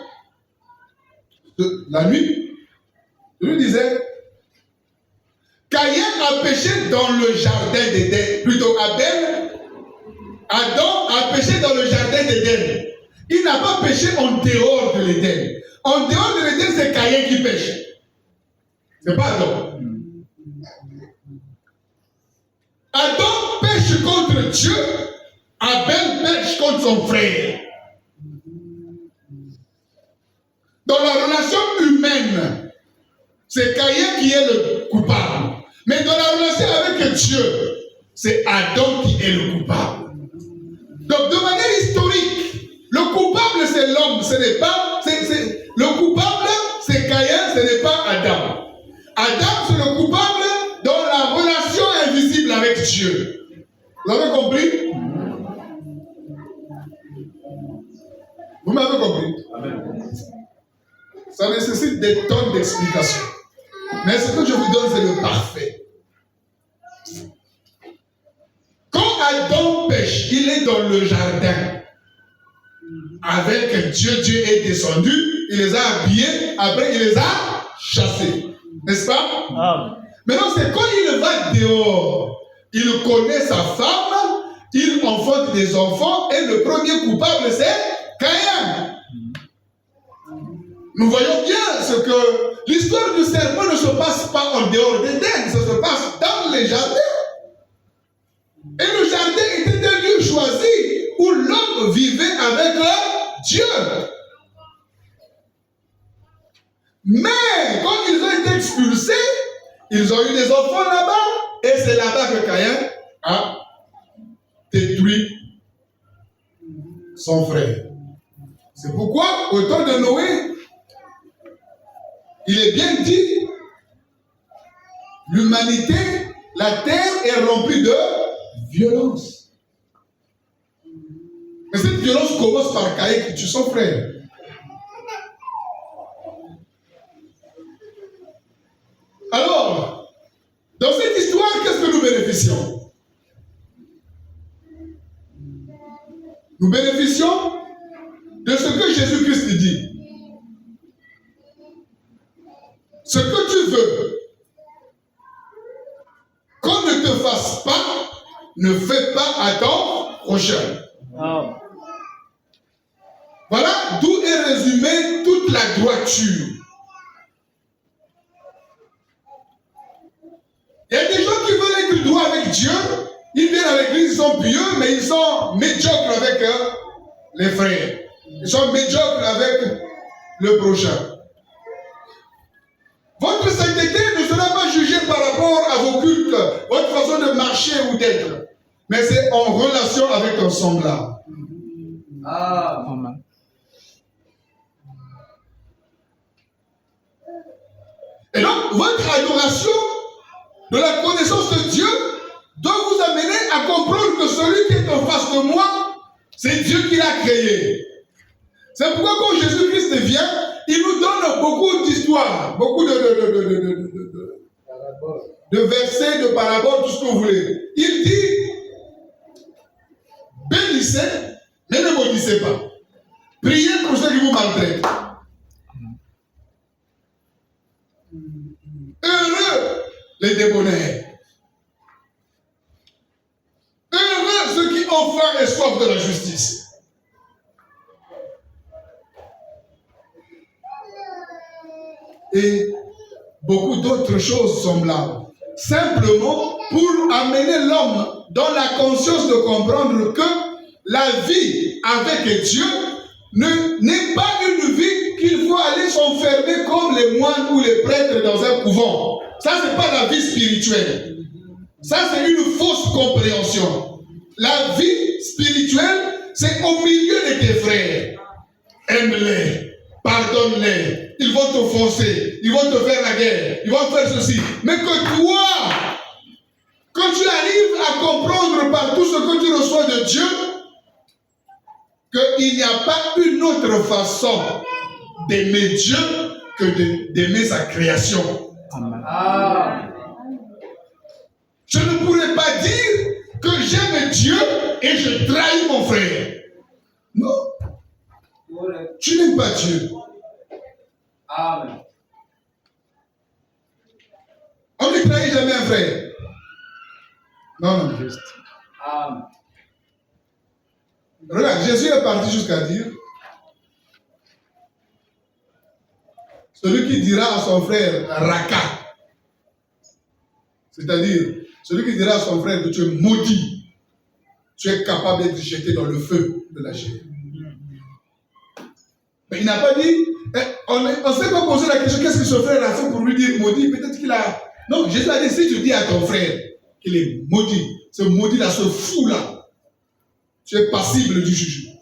A: la nuit, je lui disais, Caïn a péché dans le jardin d'Éden, plutôt Adam a péché dans le jardin d'Éden. Il n'a pas péché en dehors de l'Éden. En dehors de l'Éden, c'est Caïn qui pêche. C'est pas Adam. Adam pêche contre Dieu, Abel pêche contre son frère. Dans la relation humaine, c'est Caïn qui est le coupable. Mais dans la relation avec Dieu, c'est Adam qui est le coupable. Donc de manière historique, le coupable c'est l'homme, ce n'est pas... le coupable c'est Caïn, ce n'est pas Adam. Adam c'est le coupable dans la relation invisible avec Dieu. Vous avez compris? Vous m'avez compris? Amen. Ça nécessite des tonnes d'explications. Mais ce que je vous donne, c'est le parfait. Quand Adam pêche, il est dans le jardin. Avec Dieu, Dieu est descendu, il les a habillés, après il les a chassés. N'est-ce pas? Amen. Maintenant, c'est quand il va dehors, il connaît sa femme, il enfante des enfants, et le premier coupable, c'est Caïn. Nous voyons bien ce que l'histoire du serpent ne se passe pas en dehors d'Éden, ça se passe dans les jardins. Et le jardin était un lieu choisi où l'homme vivait avec Dieu. Mais quand ils ont été expulsés, ils ont eu des enfants là-bas, et c'est là-bas que Caïn a détruit son frère. C'est pourquoi, au temps de Noé, il est bien dit, l'humanité, la terre est remplie de violence. Mais cette violence commence par Caïn qui tue son frère. Alors, dans cette histoire, qu'est-ce que nous bénéficions? Nous bénéficions de ce que Jésus-Christ dit. Ce que tu veux qu'on ne te fasse pas, ne fais pas à ton prochain.
C: Ah.
A: Voilà d'où est résumée toute la droiture. Il y a des gens qui veulent être droits avec Dieu. Ils viennent à l'église, ils sont pieux, mais ils sont médiocres avec les frères. Ils sont médiocres avec le prochain. Votre sainteté ne sera pas jugée par rapport à vos cultes, votre façon de marcher ou d'être, mais c'est en relation avec un semblable.
C: Amen.
A: Et donc, votre adoration de la connaissance de Dieu doit vous amener à comprendre que celui qui est en face de moi, c'est Dieu qui l'a créé. C'est pourquoi quand Jésus-Christ vient, il nous donne beaucoup d'histoires, beaucoup de versets, de paraboles, tout ce que vous voulez. Il dit, bénissez, mais ne maudissez pas. Priez pour ceux qui vous maltraitent. Heureux les débonnaires. Heureux ceux qui ont faim et soif de la justice. Et beaucoup d'autres choses semblables. Simplement pour amener l'homme dans la conscience de comprendre que la vie avec Dieu n'est pas une vie qu'il faut aller s'enfermer comme les moines ou les prêtres dans un couvent. Ça, ce n'est pas la vie spirituelle. Ça, c'est une fausse compréhension. La vie spirituelle, c'est au milieu de tes frères. Aime-les, pardonne-les. Ils vont t'offenser, ils vont te faire la guerre, ils vont faire ceci. Mais que toi, quand tu arrives à comprendre par tout ce que tu reçois de Dieu, qu'il n'y a pas une autre façon d'aimer Dieu que d'aimer sa création.
C: Amen.
A: Je ne pourrais pas dire que j'aime Dieu et je trahis mon frère. Non. Tu n'aimes pas Dieu.
D: Amen.
A: On ne trahit jamais un frère. Non, non.
C: Juste.
D: Amen.
A: Regarde, Jésus est parti jusqu'à dire, celui qui dira à son frère Raka, c'est-à-dire celui qui dira à son frère que tu es maudit, tu es capable d'être jeté dans le feu de la chair. Mais il n'a pas dit, on ne s'est pas posé la question, qu'est-ce que ce frère a fait pour lui dire maudit? Peut-être qu'il a... Non, Jésus a dit, si tu dis à ton frère qu'il est maudit, ce maudit-là, ce fou-là, tu es passible du jugement.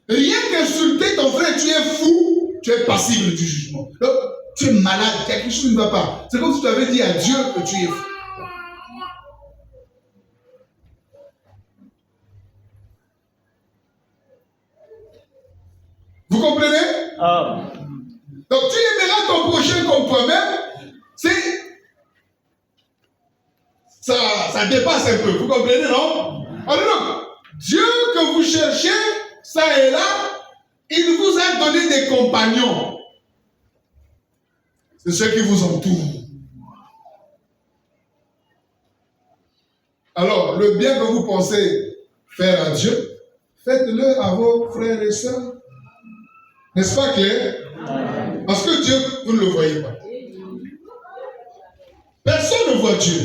A: Rien qu'insulter ton frère, tu es fou, tu es passible du jugement. Donc, tu es malade, quelque chose ne va pas. C'est comme si tu avais dit à Dieu que tu es fou. Vous comprenez?
C: Ah.
A: Donc tu aimeras ton prochain comme toi-même, ça dépasse un peu. Vous comprenez, non? Alors non, Dieu que vous cherchez, ça et là, il vous a donné des compagnons. C'est ceux qui vous entourent. Alors, le bien que vous pensez faire à Dieu, faites-le à vos frères et sœurs. N'est-ce pas clair? Parce que Dieu, vous ne le voyez pas. Personne ne voit Dieu.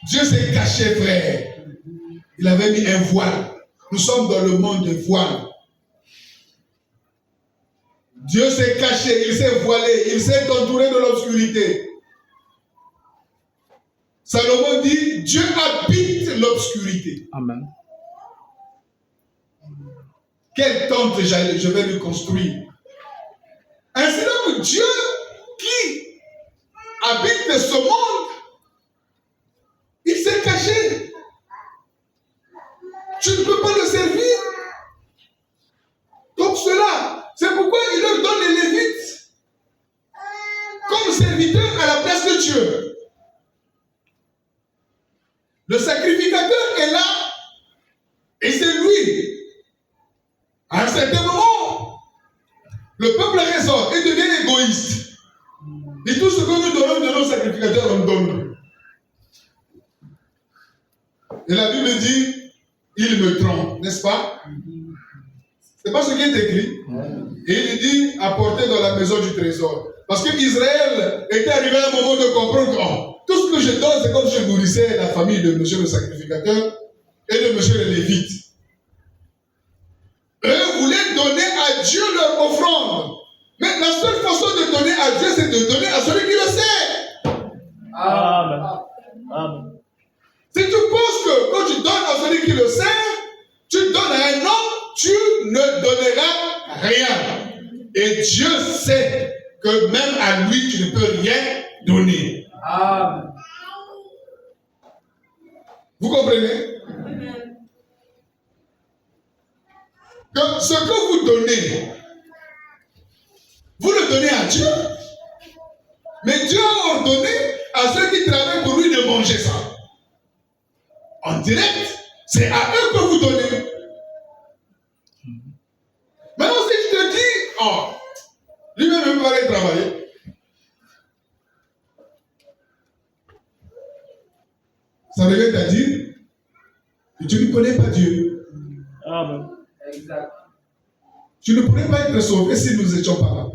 A: Dieu s'est caché, frère. Il avait mis un voile. Nous sommes dans le monde des voiles. Dieu s'est caché, il s'est voilé, il s'est entouré de l'obscurité. Salomon dit, Dieu habite l'obscurité.
C: Amen.
A: quelle tente je vais lui construire. Ainsi donc, Dieu qui habite ce monde, il s'est caché. Tu ne peux pas le servir comme cela. C'est pourquoi il leur donne les Lévites comme serviteurs à la place de Dieu. Le sacrificateur est là et c'est lui. À un certain moment, le peuple raisonne et devient égoïste. Et tout ce que nous donnons de nos sacrificateurs, on donne. Et la Bible dit, il me trompe, n'est-ce pas? C'est pas ce qui est écrit. Et il dit, apportez dans la maison du trésor. Parce que Israël était arrivé à un moment de comprendre que tout ce que je donne, c'est comme je nourrissais la famille de monsieur le sacrificateur et de monsieur le lévite. Eux voulaient donner à Dieu leur offrande. Mais la seule façon de donner à Dieu, c'est de donner à celui qui le sait.
C: Amen. Amen.
A: Si tu penses que quand tu donnes à celui qui le sait, tu donnes à un homme, tu ne donneras rien. Et Dieu sait que même à lui, tu ne peux rien donner.
D: Amen.
A: Vous comprenez? Que ce que vous donnez, vous le donnez à Dieu. Mais Dieu a ordonné à ceux qui travaillent pour lui de manger ça. En direct, c'est à eux que vous donnez. Maintenant, si je te dis, lui-même ne peut pas aller travailler. Ça revient à dire que tu ne connais pas Dieu.
C: Amen.
D: Exact.
A: Tu ne pourrais pas être sauvé si nous n'étions pas là.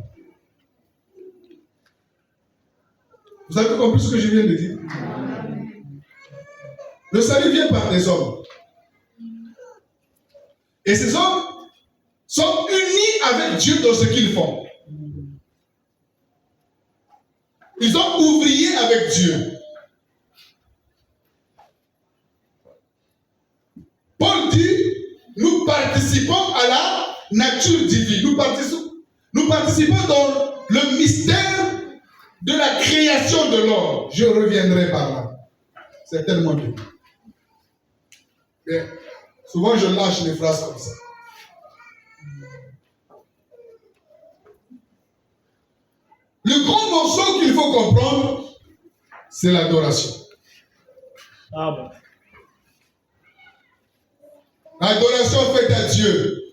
A: Vous avez compris ce que je viens de dire? Le salut vient par des hommes. Et ces hommes sont unis avec Dieu dans ce qu'ils font. Ils sont ouvriers avec Dieu. Paul dit, nous participons à la nature divine. Nous participons dans le mystère de la création de l'homme. Je reviendrai par là. C'est tellement bien. Mais souvent, je lâche les phrases comme ça. Le grand morceau qu'il faut comprendre, c'est l'adoration.
C: Amen.
A: L'adoration faite à Dieu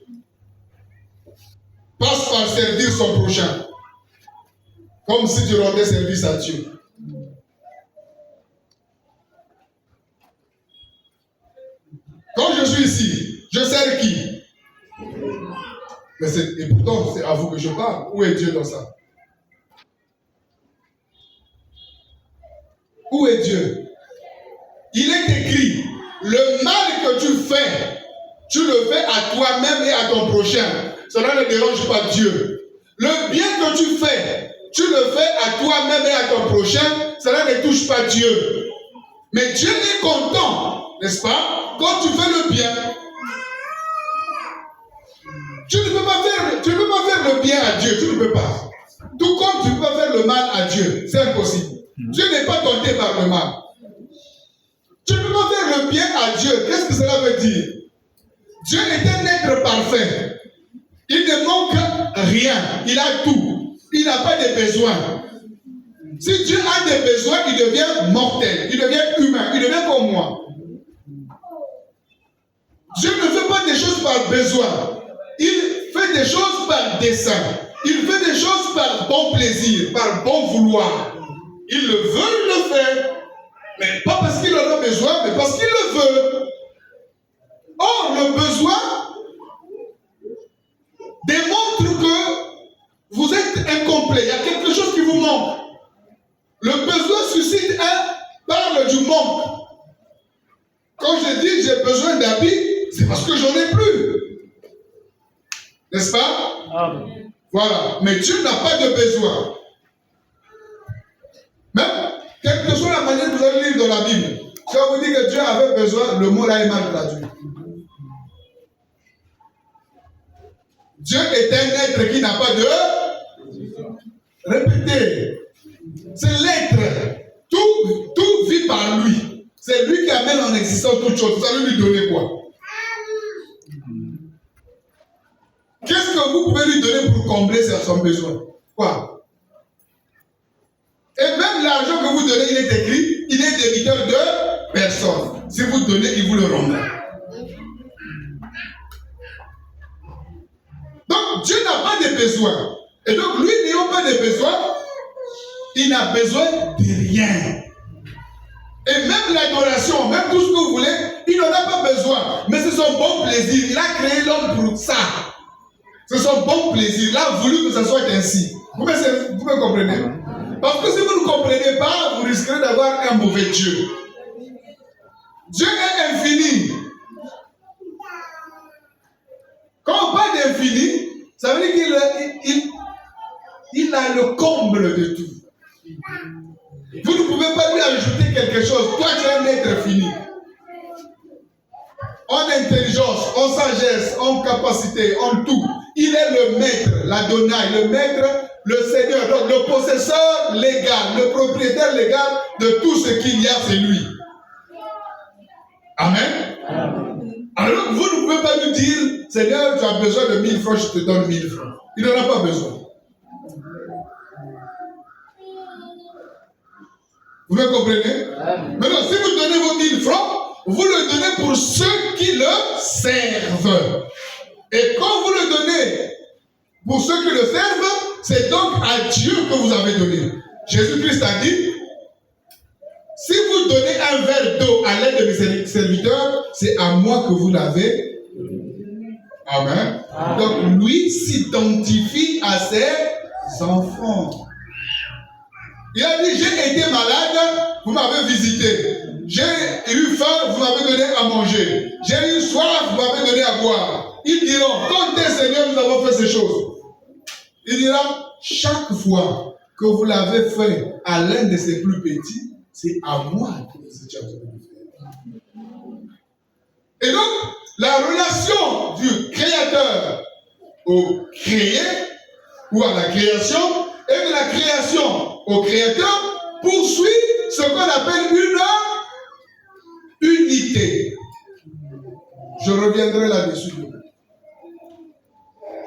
A: passe par servir son prochain. Comme si tu rendais service à Dieu. Quand je suis ici, je sers qui? Et pourtant, c'est à vous que je parle. Où est Dieu dans ça? Où est Dieu? Il est écrit, le mal que tu fais, tu le fais à toi-même et à ton prochain. Cela ne dérange pas Dieu. Le bien que tu fais, tu le fais à toi-même et à ton prochain. Cela ne touche pas Dieu. Mais Dieu est content, n'est-ce pas, quand tu fais le bien. Tu ne peux pas faire le bien à Dieu, tu ne peux pas. Tout comme tu ne peux pas faire le mal à Dieu, c'est impossible. Dieu n'est pas tenté par le mal. Tu ne peux pas faire le bien à Dieu. Qu'est-ce que cela veut dire? Dieu est un être parfait. Il ne manque rien. Il a tout. Il n'a pas de besoins. Si Dieu a des besoins, il devient mortel. Il devient humain. Il devient comme moi. Dieu ne fait pas des choses par besoin. Il fait des choses par dessein. Il fait des choses par bon plaisir, par bon vouloir. Il le veut, il le fait. Mais pas parce qu'il en a besoin, mais parce qu'il le veut. Or, le besoin démontre que vous êtes incomplet. Il y a quelque chose qui vous manque. Le besoin suscite parle du manque. Quand je dis j'ai besoin d'habits, c'est parce que j'en ai plus. N'est-ce pas?
C: Amen.
A: Voilà. Mais Dieu n'a pas de besoin. Même, quelle que soit la manière que vous allez lire dans la Bible, si on vous dit que Dieu avait besoin, le mot là est mal traduit. Dieu est un être qui n'a pas de... Répétez. C'est l'être. Tout vit par lui. C'est lui qui amène en existence toute chose. Vous allez lui donner quoi? Qu'est-ce que vous pouvez lui donner pour combler son besoin? Quoi? Et même l'argent que vous donnez, il est écrit, il est débiteur de personne. Si vous donnez, il vous le rendra. Donc, Dieu n'a pas de besoin. Et donc, lui n'ayant pas de besoin, il n'a besoin de rien. Et même l'adoration, même tout ce que vous voulez, il n'en a pas besoin. Mais c'est son bon plaisir. Il a créé l'homme pour ça. C'est son bon plaisir. Il a voulu que ça soit ainsi. Vous me comprenez? Parce que si vous ne comprenez pas, vous risquerez d'avoir un mauvais Dieu. Dieu est infini. Quand on parle d'infini, ça veut dire qu'il a le comble de tout. Vous ne pouvez pas lui ajouter quelque chose. Toi, tu es un être fini. En intelligence, en sagesse, en capacité, en tout. Il est le maître, l'Adonai, le maître, le Seigneur, donc le possesseur légal, le propriétaire légal de tout ce qu'il y a, c'est lui. Amen. Alors, vous ne pouvez pas lui dire, Seigneur, tu as besoin de 1000 francs, je te donne 1000 francs. Il n'en a pas besoin. Vous me comprenez? Maintenant, si vous donnez vos 1000 francs, vous le donnez pour ceux qui le servent. Et quand vous le donnez pour ceux qui le servent, c'est donc à Dieu que vous avez donné. Jésus-Christ a dit, si vous donnez un verre d'eau à l'aide de mes serviteurs, c'est à moi que vous l'avez. Amen. Donc lui s'identifie à ses enfants. Il a dit, j'ai été malade, vous m'avez visité. J'ai eu faim, vous m'avez donné à manger. J'ai eu soif, vous m'avez donné à boire. Ils diront, quand t'es Seigneur, nous avons fait ces choses. Il dira, chaque fois que vous l'avez fait à l'un de ses plus petits, c'est à moi que vous étiez en train de faire. Et donc, la relation du créateur au créé, ou à la création, et de la création au créateur, poursuit ce qu'on appelle une unité. Je reviendrai là-dessus.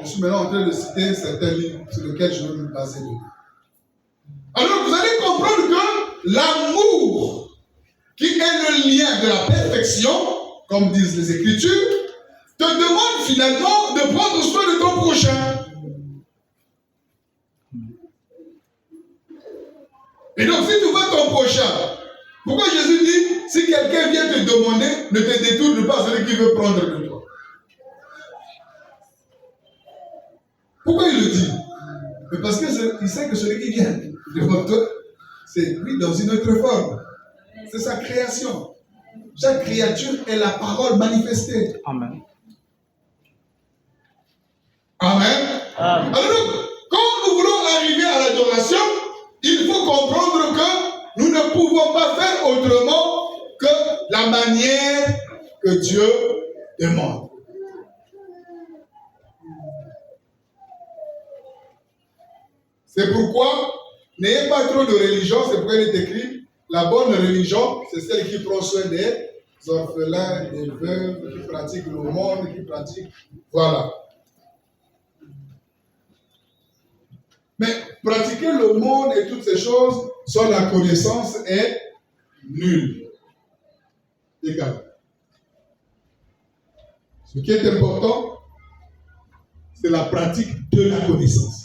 A: Je suis maintenant en train de citer certains livres sur lesquels je vais me baser. Alors vous allez comprendre que l'amour, qui est le lien de la perfection, comme disent les Écritures, te demande finalement de prendre soin de ton prochain. Et donc si tu vois ton prochain, pourquoi Jésus dit, si quelqu'un vient te demander, ne te détourne pas celui qui veut prendre de toi. Pourquoi il le dit? Parce qu'il sait que celui qui vient devant toi, c'est lui dans une autre forme. C'est sa création. Chaque créature est la parole manifestée.
C: Amen.
A: Amen.
C: Amen.
A: Alors, quand nous voulons arriver à l'adoration, il faut comprendre que nous ne pouvons pas faire autrement que la manière que Dieu demande. C'est pourquoi, n'ayez pas trop de religion, c'est pourquoi il est écrit, la bonne religion, c'est celle qui prend soin des orphelins, des veuves, qui pratique le monde, qui pratique, voilà. Mais pratiquer le monde et toutes ces choses, sans la connaissance est nulle. Égal. Ce qui est important, c'est la pratique de la connaissance.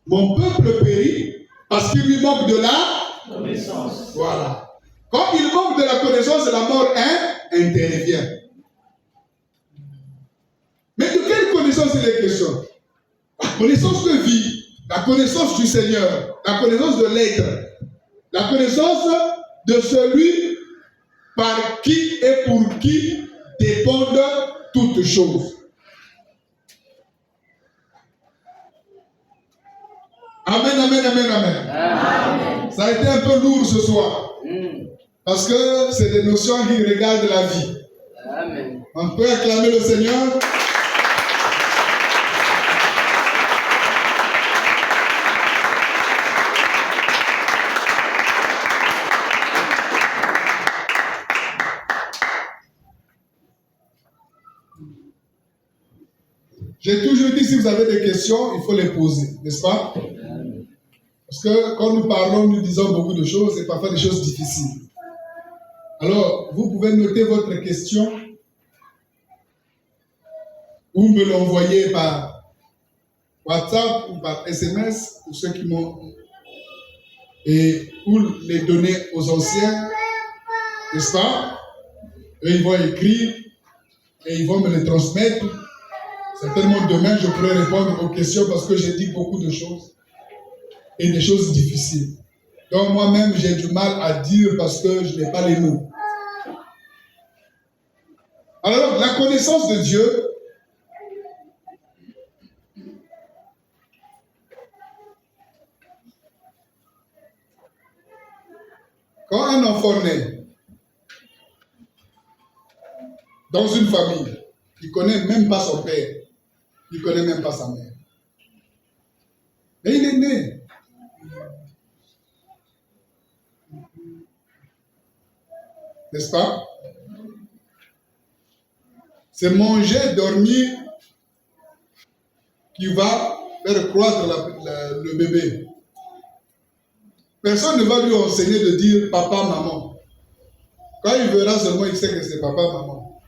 A: Mon peuple périt parce qu'il lui manque de la connaissance. Voilà. Quand il manque de la connaissance, la mort intervient. Mais de quelle connaissance il est question? La connaissance de vie, la connaissance du Seigneur, la connaissance de l'être, la connaissance de celui par qui et pour qui dépendent toutes choses. Amen, amen, amen, amen. Amen. Ça a été un peu lourd ce soir. Parce que c'est des notions qui regardent la vie. Amen. On peut acclamer le Seigneur. J'ai toujours dit, si vous avez des questions, il faut les poser, n'est-ce pas? Parce que quand nous parlons, nous disons beaucoup de choses et parfois des choses difficiles. Alors, vous pouvez noter votre question ou me l'envoyer par WhatsApp ou par SMS pour ceux qui m'ont... et ou les donner aux anciens, n'est-ce pas? Eux, ils vont écrire et ils vont me les transmettre. Certainement demain, je pourrai répondre aux questions parce que j'ai dit beaucoup de choses et des choses difficiles. Donc moi-même, j'ai du mal à dire parce que je n'ai pas les mots. Alors, la connaissance de Dieu, quand un enfant naît dans une famille, il ne connaît même pas son père, il ne connaît même pas sa mère. Mais il est né. N'est-ce pas? C'est manger, dormir qui va faire croître le bébé. Personne ne va lui enseigner de dire papa, maman. Quand il verra seulement, il sait que c'est papa, maman.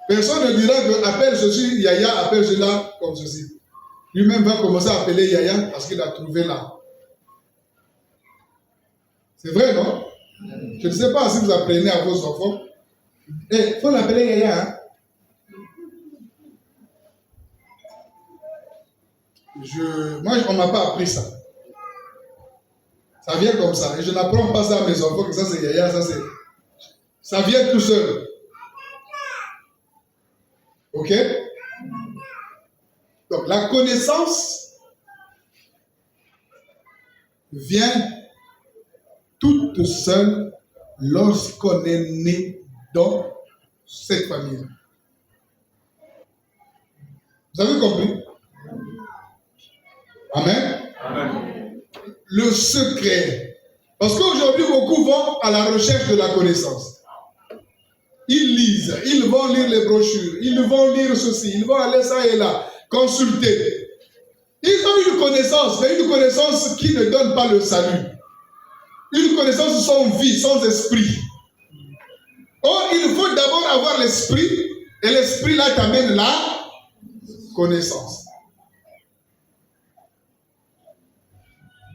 A: Personne ne dira que appelle ceci Yaya, appelle cela comme ceci. Lui-même va commencer à appeler Yaya parce qu'il a trouvé là. C'est vrai, non? Je ne sais pas si vous apprenez à vos enfants. Il faut l'appeler Yaya. Hein? Moi, on ne m'a pas appris ça. Ça vient comme ça. Et je n'apprends pas ça à mes enfants, que ça c'est Yaya, ça vient tout seul. Ok? Donc, la connaissance vient toute seule lorsqu'on est né dans cette famille. Vous avez compris? Amen? Amen. Le secret. Parce qu'aujourd'hui, beaucoup vont à la recherche de la connaissance. Ils lisent, ils vont lire les brochures, ils vont lire ceci, ils vont aller ça et là, consulter. Ils ont une connaissance, mais une connaissance qui ne donne pas le salut. Une connaissance sans vie, sans esprit. Or, il faut d'abord avoir l'esprit, et l'esprit là t'amène la connaissance.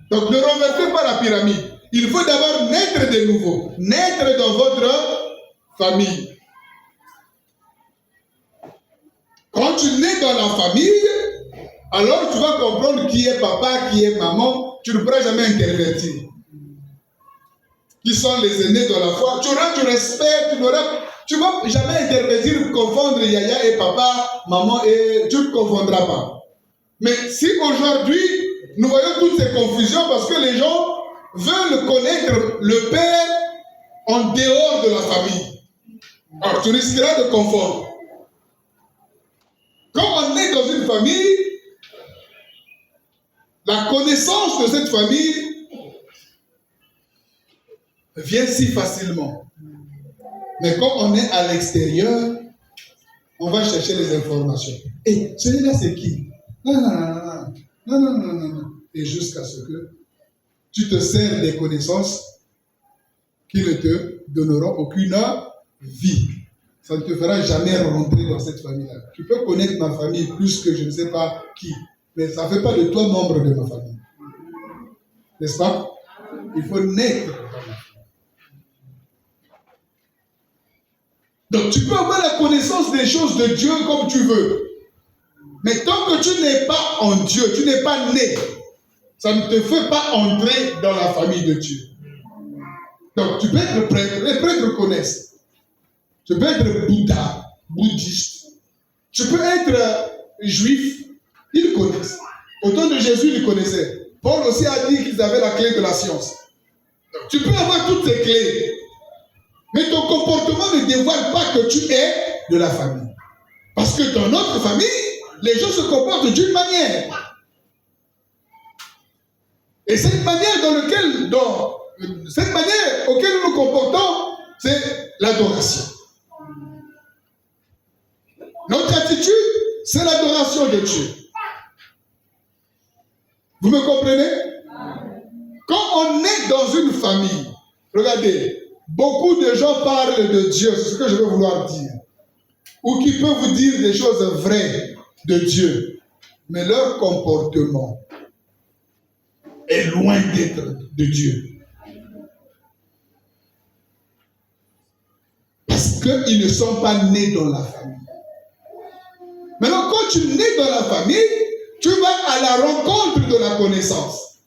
A: Donc, ne renversez pas la pyramide. Il faut d'abord naître de nouveau, naître dans votre famille. Quand tu nais dans la famille, alors tu vas comprendre qui est papa, qui est maman. Tu ne pourras jamais intervertir. Qui sont les aînés dans la foi. Tu auras du respect, tu ne vas jamais intervertir, confondre Yaya et papa, maman, et tu ne confondras pas. Mais si aujourd'hui, nous voyons toutes ces confusions parce que les gens veulent connaître le père en dehors de la famille. Alors tu risqueras de confondre. Quand on est dans une famille, la connaissance de cette famille vient si facilement. Mais quand on est à l'extérieur, on va chercher les informations. Et celui-là, c'est qui? Non. Et jusqu'à ce que tu te sers des connaissances qui ne te donneront aucune vie. Ça ne te fera jamais rentrer dans cette famille-là. Tu peux connaître ma famille plus que je ne sais pas qui, mais ça ne fait pas de toi membre de ma famille. N'est-ce pas? Il faut naître dans ma famille. Donc tu peux avoir la connaissance des choses de Dieu comme tu veux. Mais tant que tu n'es pas en Dieu, tu n'es pas né, ça ne te fait pas entrer dans la famille de Dieu. Donc tu peux être prêtre, les prêtres connaissent. Tu peux être Bouddha, bouddhiste. Tu peux être juif, ils connaissent. Au temps de Jésus, ils connaissaient. Paul aussi a dit qu'ils avaient la clé de la science. Donc, tu peux avoir toutes ces clés. Mais ton comportement ne dévoile pas que tu es de la famille. Parce que dans notre famille, les gens se comportent d'une manière. Et cette manière auquel nous nous comportons, c'est l'adoration. Notre attitude, c'est l'adoration de Dieu. Vous me comprenez? Quand on est dans une famille, regardez, beaucoup de gens parlent de Dieu, c'est ce que je veux vouloir dire, ou qui peuvent vous dire des choses vraies de Dieu, mais leur comportement est loin d'être de Dieu. Parce qu'ils ne sont pas nés dans la famille. Maintenant, quand tu nais dans la famille, tu vas à la rencontre de la connaissance.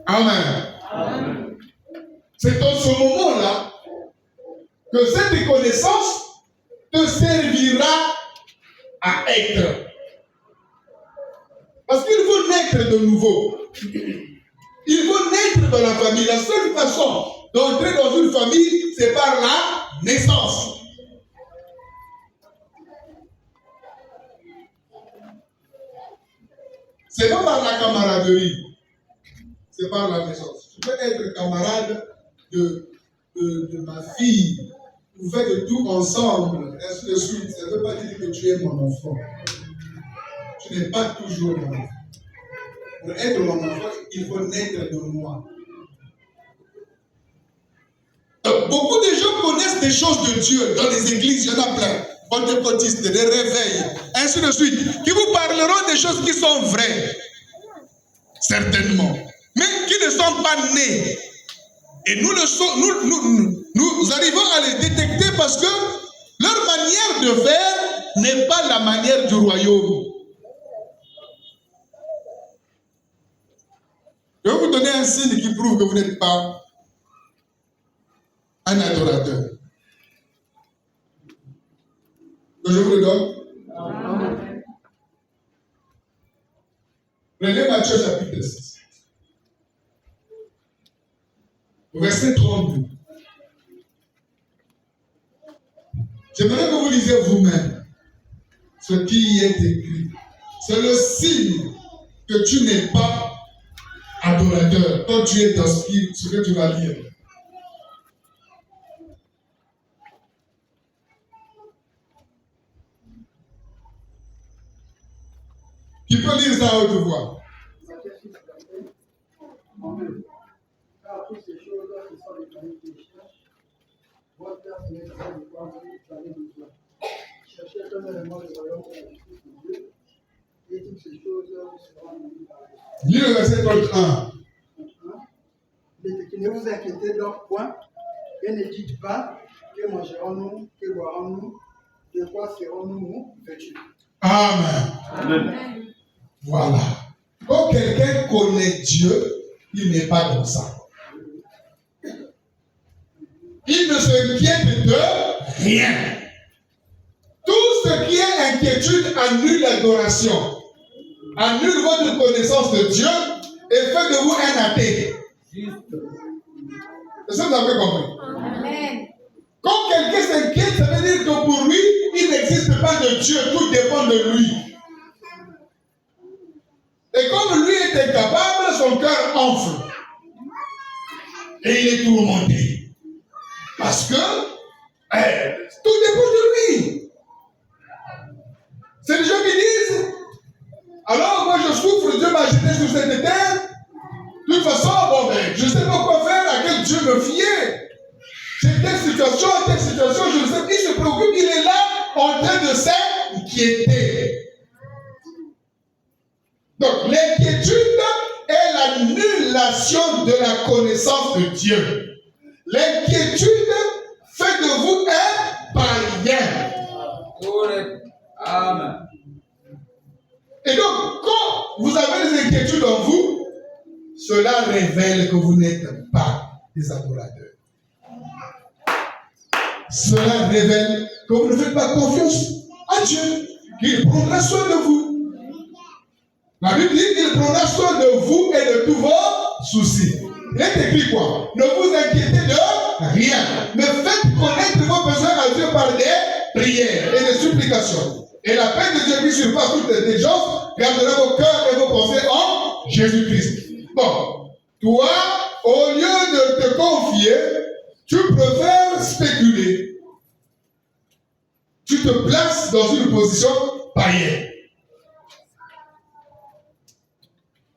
A: Amen. Amen. C'est dans ce moment-là que cette connaissance te servira à être. Parce qu'il faut naître de nouveau. Il faut naître dans la famille. La seule façon d'entrer dans une famille, c'est par la naissance. C'est pas par la camaraderie. C'est par la naissance. Tu peux être camarade de ma fille. Vous faites tout ensemble. Ainsi de suite. Ça ne veut pas dire que tu es mon enfant. Tu n'es pas toujours mon enfant. Pour être mon enfant, il faut naître de moi. Donc, beaucoup de gens connaissent des choses de Dieu dans les églises, il y en a plein. Pentecôtistes, des réveils, ainsi de suite, qui vous parleront des choses qui sont vraies, certainement, mais qui ne sont pas nées. Et nous arrivons à les détecter parce que leur manière de faire n'est pas la manière du royaume. Je vais vous donner un signe qui prouve que vous n'êtes pas un adorateur. Que je vous le donne. Amen. Prenez Matthieu chapitre 6. Verset 32. J'aimerais que vous lisiez vous-même ce qui y est écrit. C'est le signe que tu n'es pas adorateur. Quand tu es dans ce que tu vas lire. Qui peut lire ça à haute voix?
B: Car toutes ces choses qui sont les familles qui cherchent, votre Père céleste de quoi vous avez besoin. Cherchez premièrement le royaume et la justice de Dieu, et toutes ces choses seront données par lui.
A: Lis le verset 31.
B: Ne vous inquiétez donc point, et ne dites pas que mangerons-nous, que boirons-nous, de quoi serons-nous vêtus.
A: Amen.
C: Amen.
A: Voilà. Quand quelqu'un connaît Dieu, il n'est pas dans ça. Il ne s'inquiète de rien. Tout ce qui est inquiétude annule l'adoration, annule votre connaissance de Dieu et fait de vous un athée. Est-ce que vous avez compris?
E: Amen.
A: Quand quelqu'un s'inquiète, ça veut dire que pour lui, il n'existe pas de Dieu, tout dépend de lui. Et comme lui est incapable, son cœur enfle. Et il est tourmenté. Parce que tout dépend de lui. C'est les gens qui disent, alors moi je souffre, Dieu m'a jeté sur cette terre. De toute façon, je ne sais pas quoi faire, à quel Dieu me fier. C'est telle situation, je ne sais pas, il se préoccupe, il est là en train de s'inquiéter. Donc, l'inquiétude est l'annulation de la connaissance de Dieu. L'inquiétude fait de vous un païen.
D: Amen.
A: Et donc, quand vous avez des inquiétudes en vous, cela révèle que vous n'êtes pas des adorateurs. Cela révèle que vous ne faites pas confiance à Dieu, qu'il prendra soin de vous. La Bible dit qu'il prendra soin de vous et de tous vos soucis. Il est écrit quoi? Ne vous inquiétez de rien. Mais faites connaître vos besoins à Dieu par des prières et des supplications. Et la paix de Dieu qui surpasse toute intelligence gardera vos cœurs et vos pensées en Jésus-Christ. Bon, toi, au lieu de te confier, tu préfères position païenne.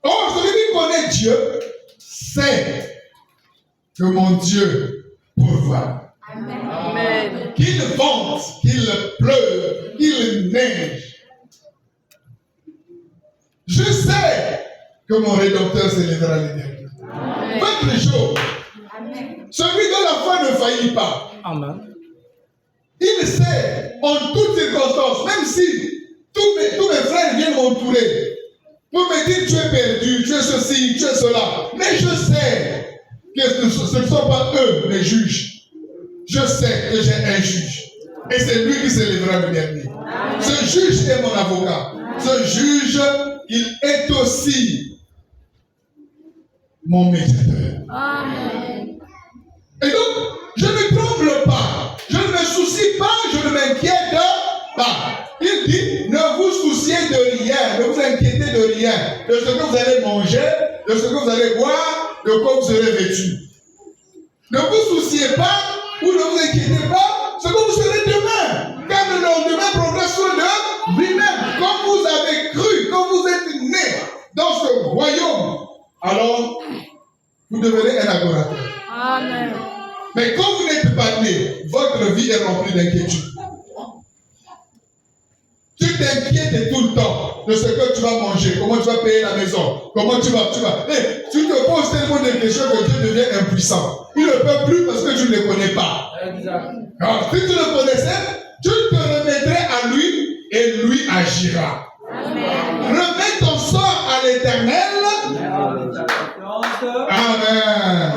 A: Or, celui qui connaît Dieu sait que mon Dieu pourvoit.
E: Amen.
A: Qu'il vente, qu'il pleuve, qu'il neige. Je sais que mon Rédempteur s'élèvera l'éternel. Votre jour, celui dont la foi ne faillit pas.
C: Amen.
A: Il sait en toutes circonstances, même si tous mes frères viennent m'entourer pour me dire tu es perdu, tu es ceci, tu es cela. Mais je sais que ce ne sont pas eux les juges. Je sais que j'ai un juge. Et c'est lui qui s'élèvera le dernier. Ce juge est mon avocat. Ce juge, il est aussi mon médiateur.
E: Amen.
A: Et donc, je ne tremble pas. Je ne me soucie pas, je ne m'inquiète pas. Il dit, ne vous souciez de rien, ne vous inquiétez de rien, de ce que vous allez manger, de ce que vous allez boire, de quoi vous serez vêtu. Ne vous souciez pas ou ne vous inquiétez pas ce que vous serez demain. Car le lendemain progresse sur de lui-même. Comme vous avez cru, comme vous êtes né dans ce royaume, alors vous devenez un adorateur.
E: Amen.
A: Mais quand vous n'êtes pas né, votre vie est remplie d'inquiétude. Tu t'inquiètes tout le temps de ce que tu vas manger, comment tu vas payer la maison, comment tu vas. Et tu te poses tellement de questions que Dieu devient impuissant. Il ne peut plus parce que tu ne le connais pas.
D: Exact.
A: Alors, si tu le connaissais, tu te remettrais à lui et lui agira.
E: Amen.
A: Remets ton sort à l'Éternel. Amen.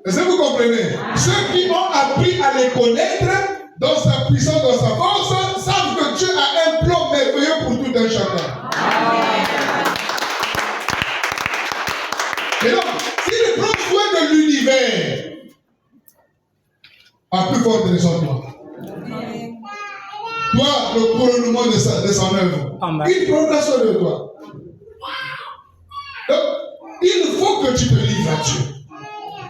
A: Est-ce que vous comprenez? Ceux qui ont appris à les connaître dans sa puissance, dans sa force, savent que Dieu a un plan merveilleux pour tout un chacun. Et donc, s'il prend soin de l'univers, à plus forte raison toi. Toi, le couronnement de son œuvre.
C: Amen.
A: Il prendra soin de toi. Donc, il faut que tu te livres à Dieu.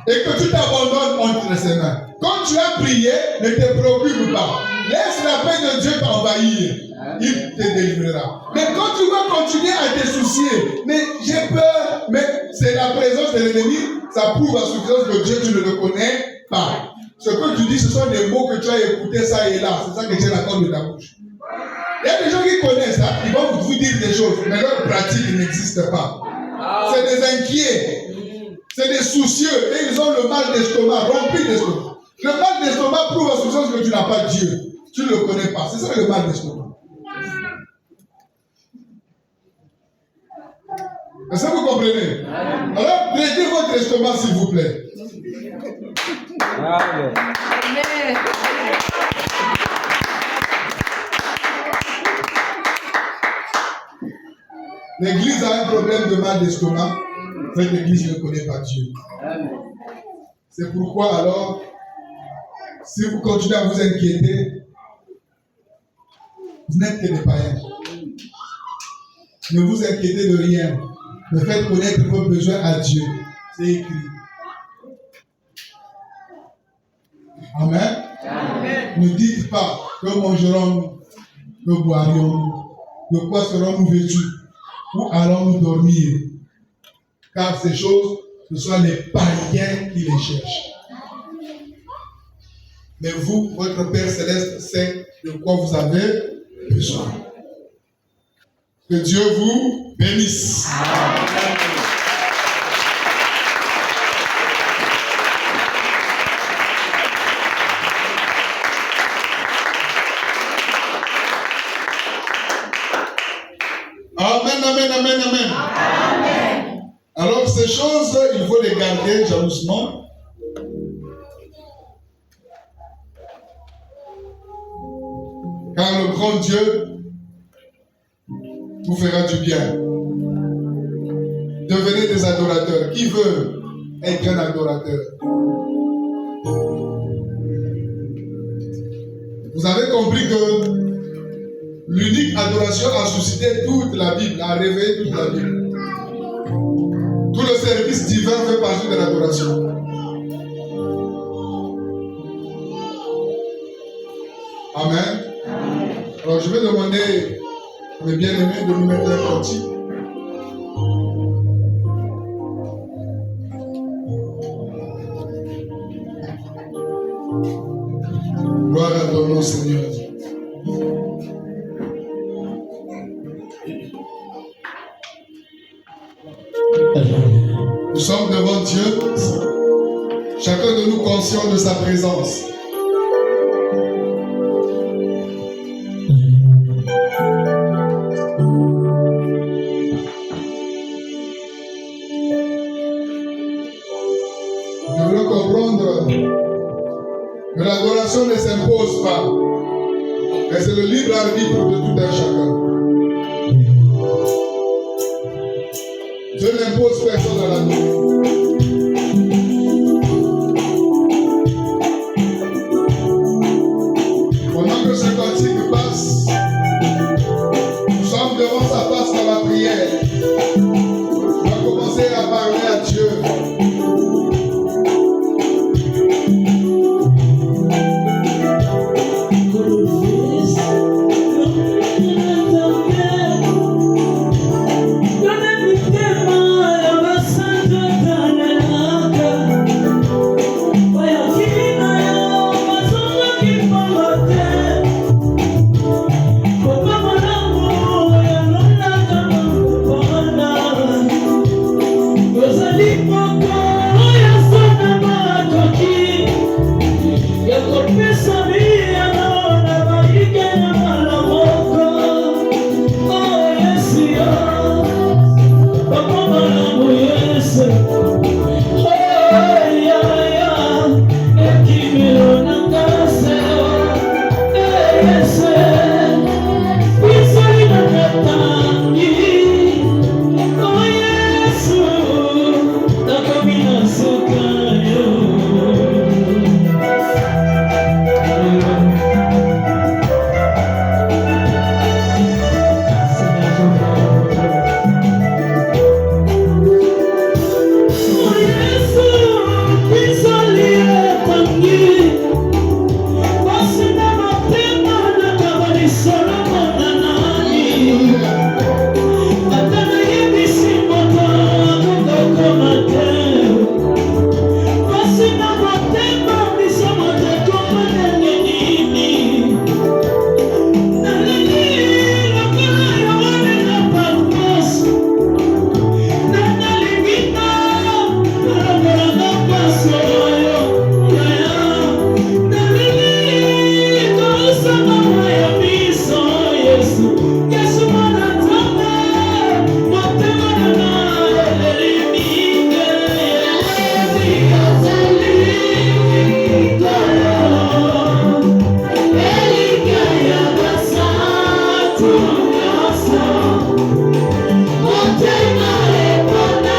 A: Et que tu t'abandonnes entre ses mains. Quand tu as prié, ne te préoccupe pas. Laisse la paix de Dieu t'envahir. Il te délivrera. Mais quand tu vas continuer à te soucier, mais j'ai peur, mais c'est la présence de l'ennemi, ça prouve à suffisance que Dieu, tu ne le connais pas. Ce que tu dis, ce sont des mots que tu as écoutés ça et là. C'est ça que Dieu accorde de ta bouche. Il y a des gens qui connaissent ça, ils vont vous dire des choses, mais leur pratique n'existe pas. C'est des inquiets. C'est des soucieux et ils ont le mal d'estomac, rempli d'estomac. Le mal d'estomac prouve à suffisance que tu n'as pas Dieu. Tu ne le connais pas. C'est ça le mal d'estomac. Est-ce que vous comprenez? Alors, traitez votre estomac s'il vous plaît.
C: Amen.
E: Amen.
A: L'église a un problème de mal d'estomac. Cette église ne connaît pas Dieu. C'est pourquoi alors, si vous continuez à vous inquiéter, vous n'êtes que des païens. Ne vous inquiétez de rien. Mais faites connaître vos besoins à Dieu. C'est écrit. Amen.
E: Amen.
A: Ne dites pas que mangerons-nous, que boirions-nous, de quoi serons-nous vêtus, où allons-nous dormir. Car ces choses, ce sont les païens qui les cherchent. Mais vous, votre Père Céleste sait de quoi vous avez besoin. Que Dieu vous bénisse. Amen, amen, amen, amen.
E: Amen.
A: Alors ces choses, il faut les garder jalousement. Car le grand Dieu vous fera du bien. Devenez des adorateurs. Qui veut être un adorateur? Vous avez compris que l'unique adoration a suscité toute la Bible, a réveillé toute la Bible. Tout le service divin fait partie de l'adoration. Amen. Alors je vais demander à mes bien-aimés de nous mettre un cantique. Gloire à ton nom, Seigneur. Nous sommes devant Dieu, chacun de nous conscient de sa présence. Nous devons comprendre que l'adoration ne s'impose pas, mais c'est le libre arbitre de tout un chacun. Dieu n'impose personne à l'adorer.